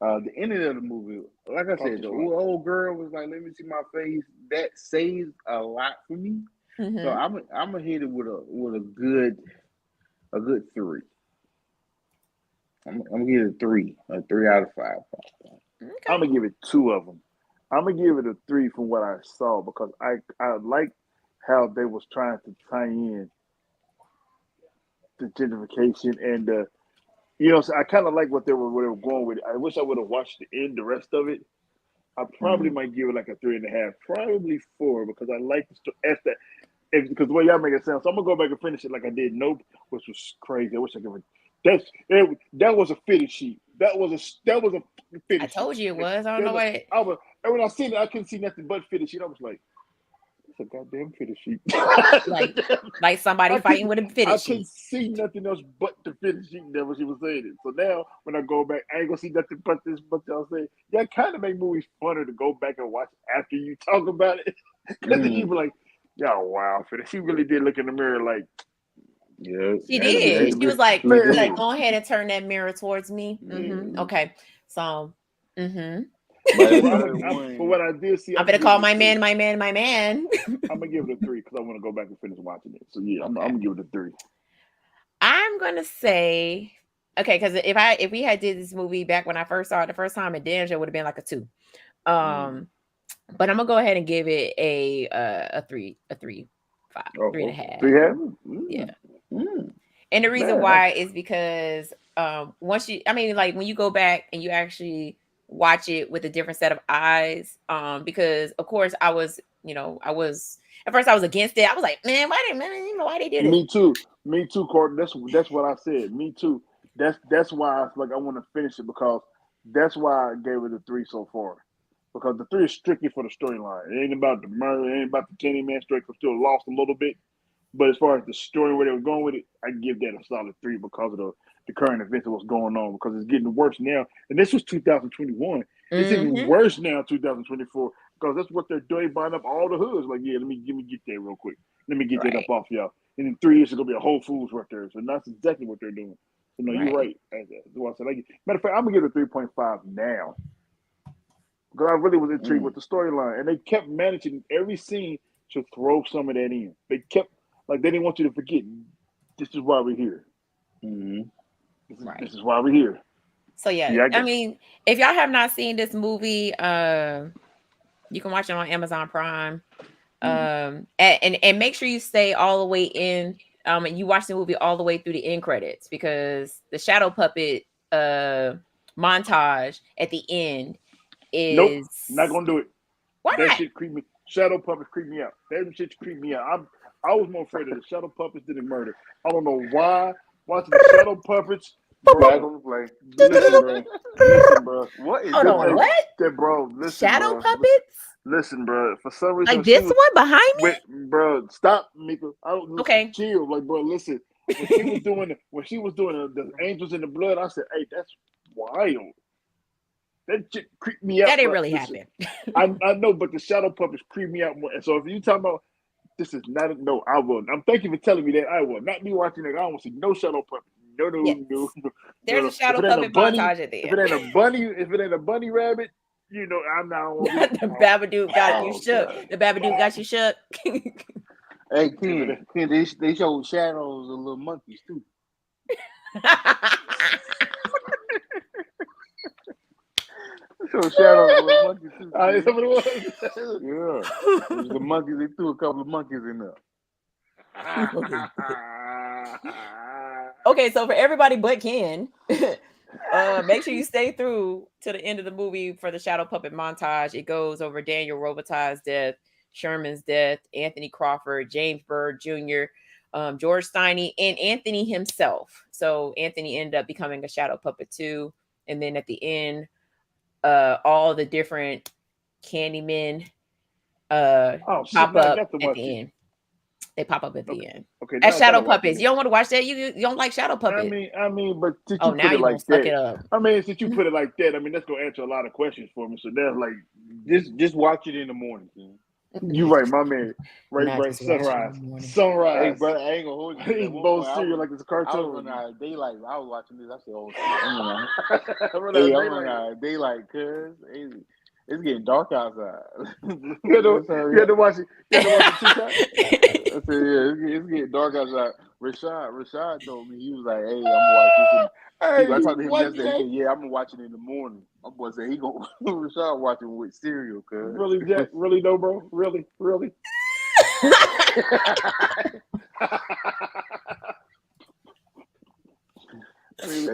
The ending of the movie, like I said, the old girl was like, "Let me see my face." That saves a lot for me. Mm-hmm. So I'm gonna hit it with a good 3. I'm gonna give it a 3 out of 5. Okay. I'm gonna give it 2 of them. I'm gonna give it a 3 from what I saw because I like how they was trying to tie in the gentrification and so I kind of like what they were going with. I wish I would have watched the rest of it. I probably might give it like a 3.5, probably 4 because I like the because the way y'all make it sound. So I'm gonna go back and finish it like I did Nope, which was crazy. I wish I could. That was a fitted sheet. That was a fitted I told sheet. you it was. I don't know why. And when I seen it, I couldn't see nothing but fitted sheet. I was like, it's a goddamn fitted sheet. like somebody fighting with a fitted I sheet. couldn't see nothing else but the fitted sheet. That was she was saying it. So now when I go back, I ain't gonna see nothing but this. But y'all say, yeah, kind of make movies funner to go back and watch after you talk about it, because then you be like, yeah, wow, she really did look in the mirror like. Yeah, She did. She was like, go ahead and turn that mirror towards me. Mm-hmm. Okay. So, But what I did see, I'm gonna call my man. I'm gonna give it a 3 because I want to go back and finish watching it. So yeah, I'm gonna give it a 3. I'm gonna say, okay, because if we had did this movie back when I first saw it the first time, it would have been like a 2. But I'm gonna go ahead and give it a 3, 5, 3.5. 3.5. Yeah. And the reason why is because once when you go back and you actually watch it with a different set of eyes, because of course I was at first I was against it. I was like, man, why they do this? Me too, Court. That's what I said. Me too. That's why I feel like I want to finish it because that's why I gave it a 3 so far. Because the 3 is strictly for the storyline. It ain't about the murder. It ain't about the Candyman story. I'm still lost a little bit. But as far as the story where they were going with it, I give that a solid 3 because of the current events of what's going on. Because it's getting worse now. And this was 2021. It's even worse now, 2024. Because that's what they're doing, buying up all the hoods. Like, yeah, let me get that real quick. Let me get that up off y'all. And in 3 years, it's gonna be a Whole Foods right there. So that's exactly what they're doing. So no, you're right. That's what I said. Matter of fact, I'm gonna give it a 3.5 now. Because I really was intrigued with the storyline. And they kept managing every scene to throw some of that in. They kept they didn't want you to forget. This is why we're here. This is why we're here. So yeah, I mean, if y'all have not seen this movie, you can watch it on Amazon Prime. And make sure you stay all the way in. And you watch the movie all the way through the end credits because the shadow puppet montage at the end is not gonna do it. Why that not? shit creep me. Shadow puppets creep me out. That shit creep me out. I was more afraid of the shadow puppets than the murder. I don't know why. Watching the shadow puppets, bro. Listen, bro. What is going on? What? Bro, listen, shadow bro. puppets? Listen, bro. For some reason, like this one behind me. Wait, bro, stop, Mika. Okay, chill. Like, bro, listen. When she was doing the angels in the blood, I said, "Hey, that's wild." That shit creeped me out. That didn't really happen. I know, but the shadow puppets creep me out more. And so if you talking about this is not no, I will. I'm thank you for telling me that. I will not be watching it. I don't want to see no shadow puppets. No. There's a shadow puppet montage at the end. If it ain't a bunny rabbit, I'm not. The Babadook got you shook. God. The Babadook got you shook. Hey, Ken, they show shadows of little monkeys too. Show shadows of little monkeys too. Is that what it was? Yeah, it was the monkeys. They threw a couple of monkeys in there. Okay, so for everybody but Ken, make sure you stay through to the end of the movie for the shadow puppet montage. It goes over Daniel Robitaille's death, Sherman's death, Anthony Crawford, James Byrd Jr., George Steiny, and Anthony himself. So Anthony ended up becoming a shadow puppet too. And then at the end, all the different Candymen pop up at the end. They pop up at the end. Okay, As shadow puppets. You don't want to watch that? You don't like shadow puppets? I mean, but since oh, you now put it you're like gonna suck that, it up. I mean, since you put it like that, I mean, that's gonna answer a lot of questions for me. So that's like, just watch it in the morning, man. You right, my man. Right. Sunrise. Hey, brother, I ain't gonna hold you. Eating bowl cereal like it's a cartoon. I was running out of daylight. I was watching this. I said, "Oh, I'm running out of daylight, cuz it's getting dark outside." You had to watch it. You had to watch it 2 times. I said, "Yeah, it's getting dark outside." Rashad told me, he was like, "Hey, I'm gonna watch this." I talked to him yesterday. He said, "Yeah, I'm gonna watch it in the morning." My boy said he gonna Rashad watching with cereal, cuz. Really, Jack? Really, though, bro? Really? I mean,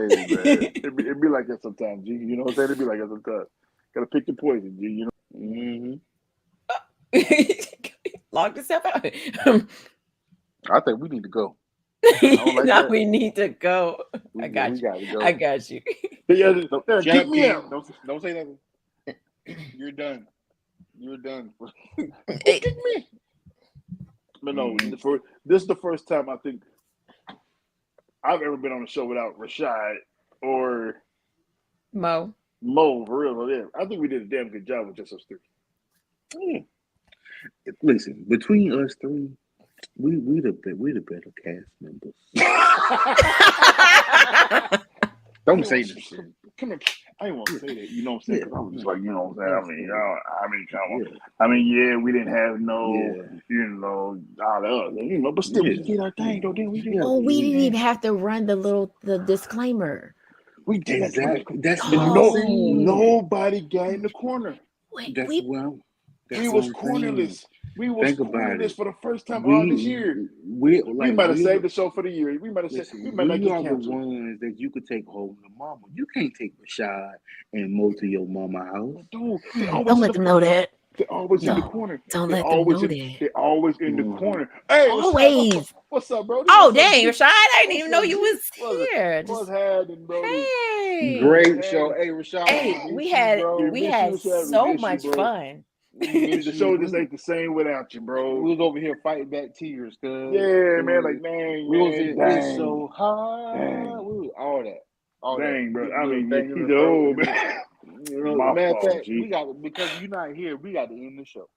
it'd be like that sometimes, G. You know what I'm saying? It'd be like that sometimes. Gotta pick your poison, G. You know. Lock yourself out. I think we need to go. Now we need to go. I got you. Gotta go. I got you. Get me out. Don't say nothing. You're done. Get me. But no, this is the first time I think I've ever been on a show without Rashad or Mo, for real. Yeah. I think we did a damn good job with just us three. Yeah. Listen, between us three, we the better cast members. Don't say this. Come here. I didn't want to say that. You know what I'm saying? I was just like, you know what I'm saying? I mean, yeah, we didn't have you know, all the other, you know, but still, we did our thing, though. Didn't we? We didn't even have to run the disclaimer. We did exactly. That's nobody got in the corner. We was cornerless. We was cornerless for the first time all this year. We might have saved the show for the year. We might have said we might not get canceled. The ones that you could take home to mama. You can't take Rashad and Mo to your mama house. Dude, don't let them know that. They're always in the corner. Don't let them know that. They're always in the corner. Hey, always. What's up, bro? Oh, dang, Rashad. I didn't even know you was here. What's happening, bro? Hey. Great show. Hey, Rashad. Hey, we had so much fun. The show just ain't the same without you, bro. We was over here fighting back tears, cuz. Yeah, man, like, man. We was in so hard. All that. Dang, bro. I mean, he's old, man. Matter of fact, because you're not here, we got to end the show.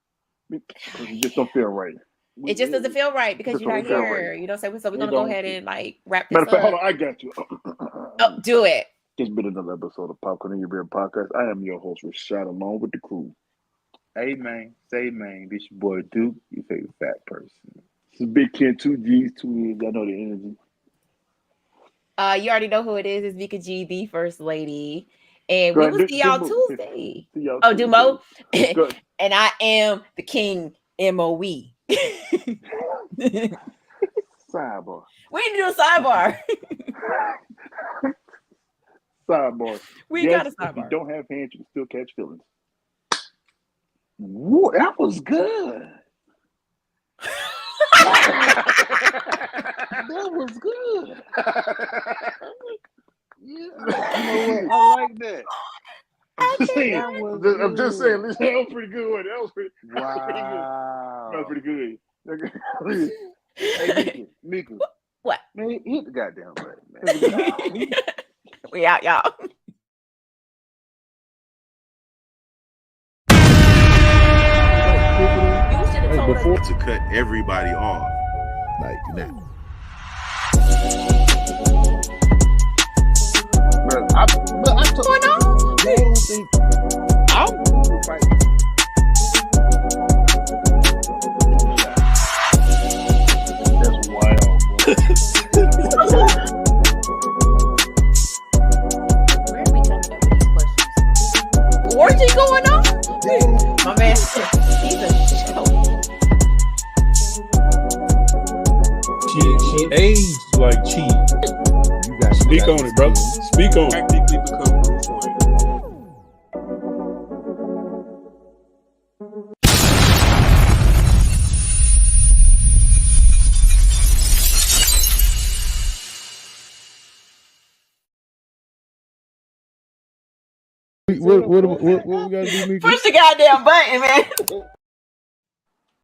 Because it just don't feel right. It just doesn't feel right because you're not here. Right. You know, so we're gonna go ahead and like wrap this Matter of fact, up. hold on, I got you. Do it. It's been another episode of Popcorn in Your Beer Podcast. I am your host, Rashad, along with the crew. Hey, man. Say, man. This your boy, Duke. Your favorite fat person. This is Big Ken, 2 G's, 2 E's. I know the energy. You already know who it is. It's Vika G, the First Lady. And we will see y'all Tuesday. Do Mo? And I am the King MOE. Sidebar. We need to do a sidebar. Sidebar. We got a sidebar. If you don't have hands, you can still catch feelings. Whoa, that was good. That was good. Yeah, you know what? I like that. I'm just saying. That was pretty good. That was pretty. Wow. That was pretty good. Hey, Mika. What? Man, hit the goddamn button, man. We out, y'all. Before to cut everybody off, like that. That's wild, bro. Orgy going on? My man, he's a show. She aged like cheese. You guys speak on it, brother. Speak on it. Practically become Bruce Wayne. What we gotta do, Mika? Push the goddamn button, man.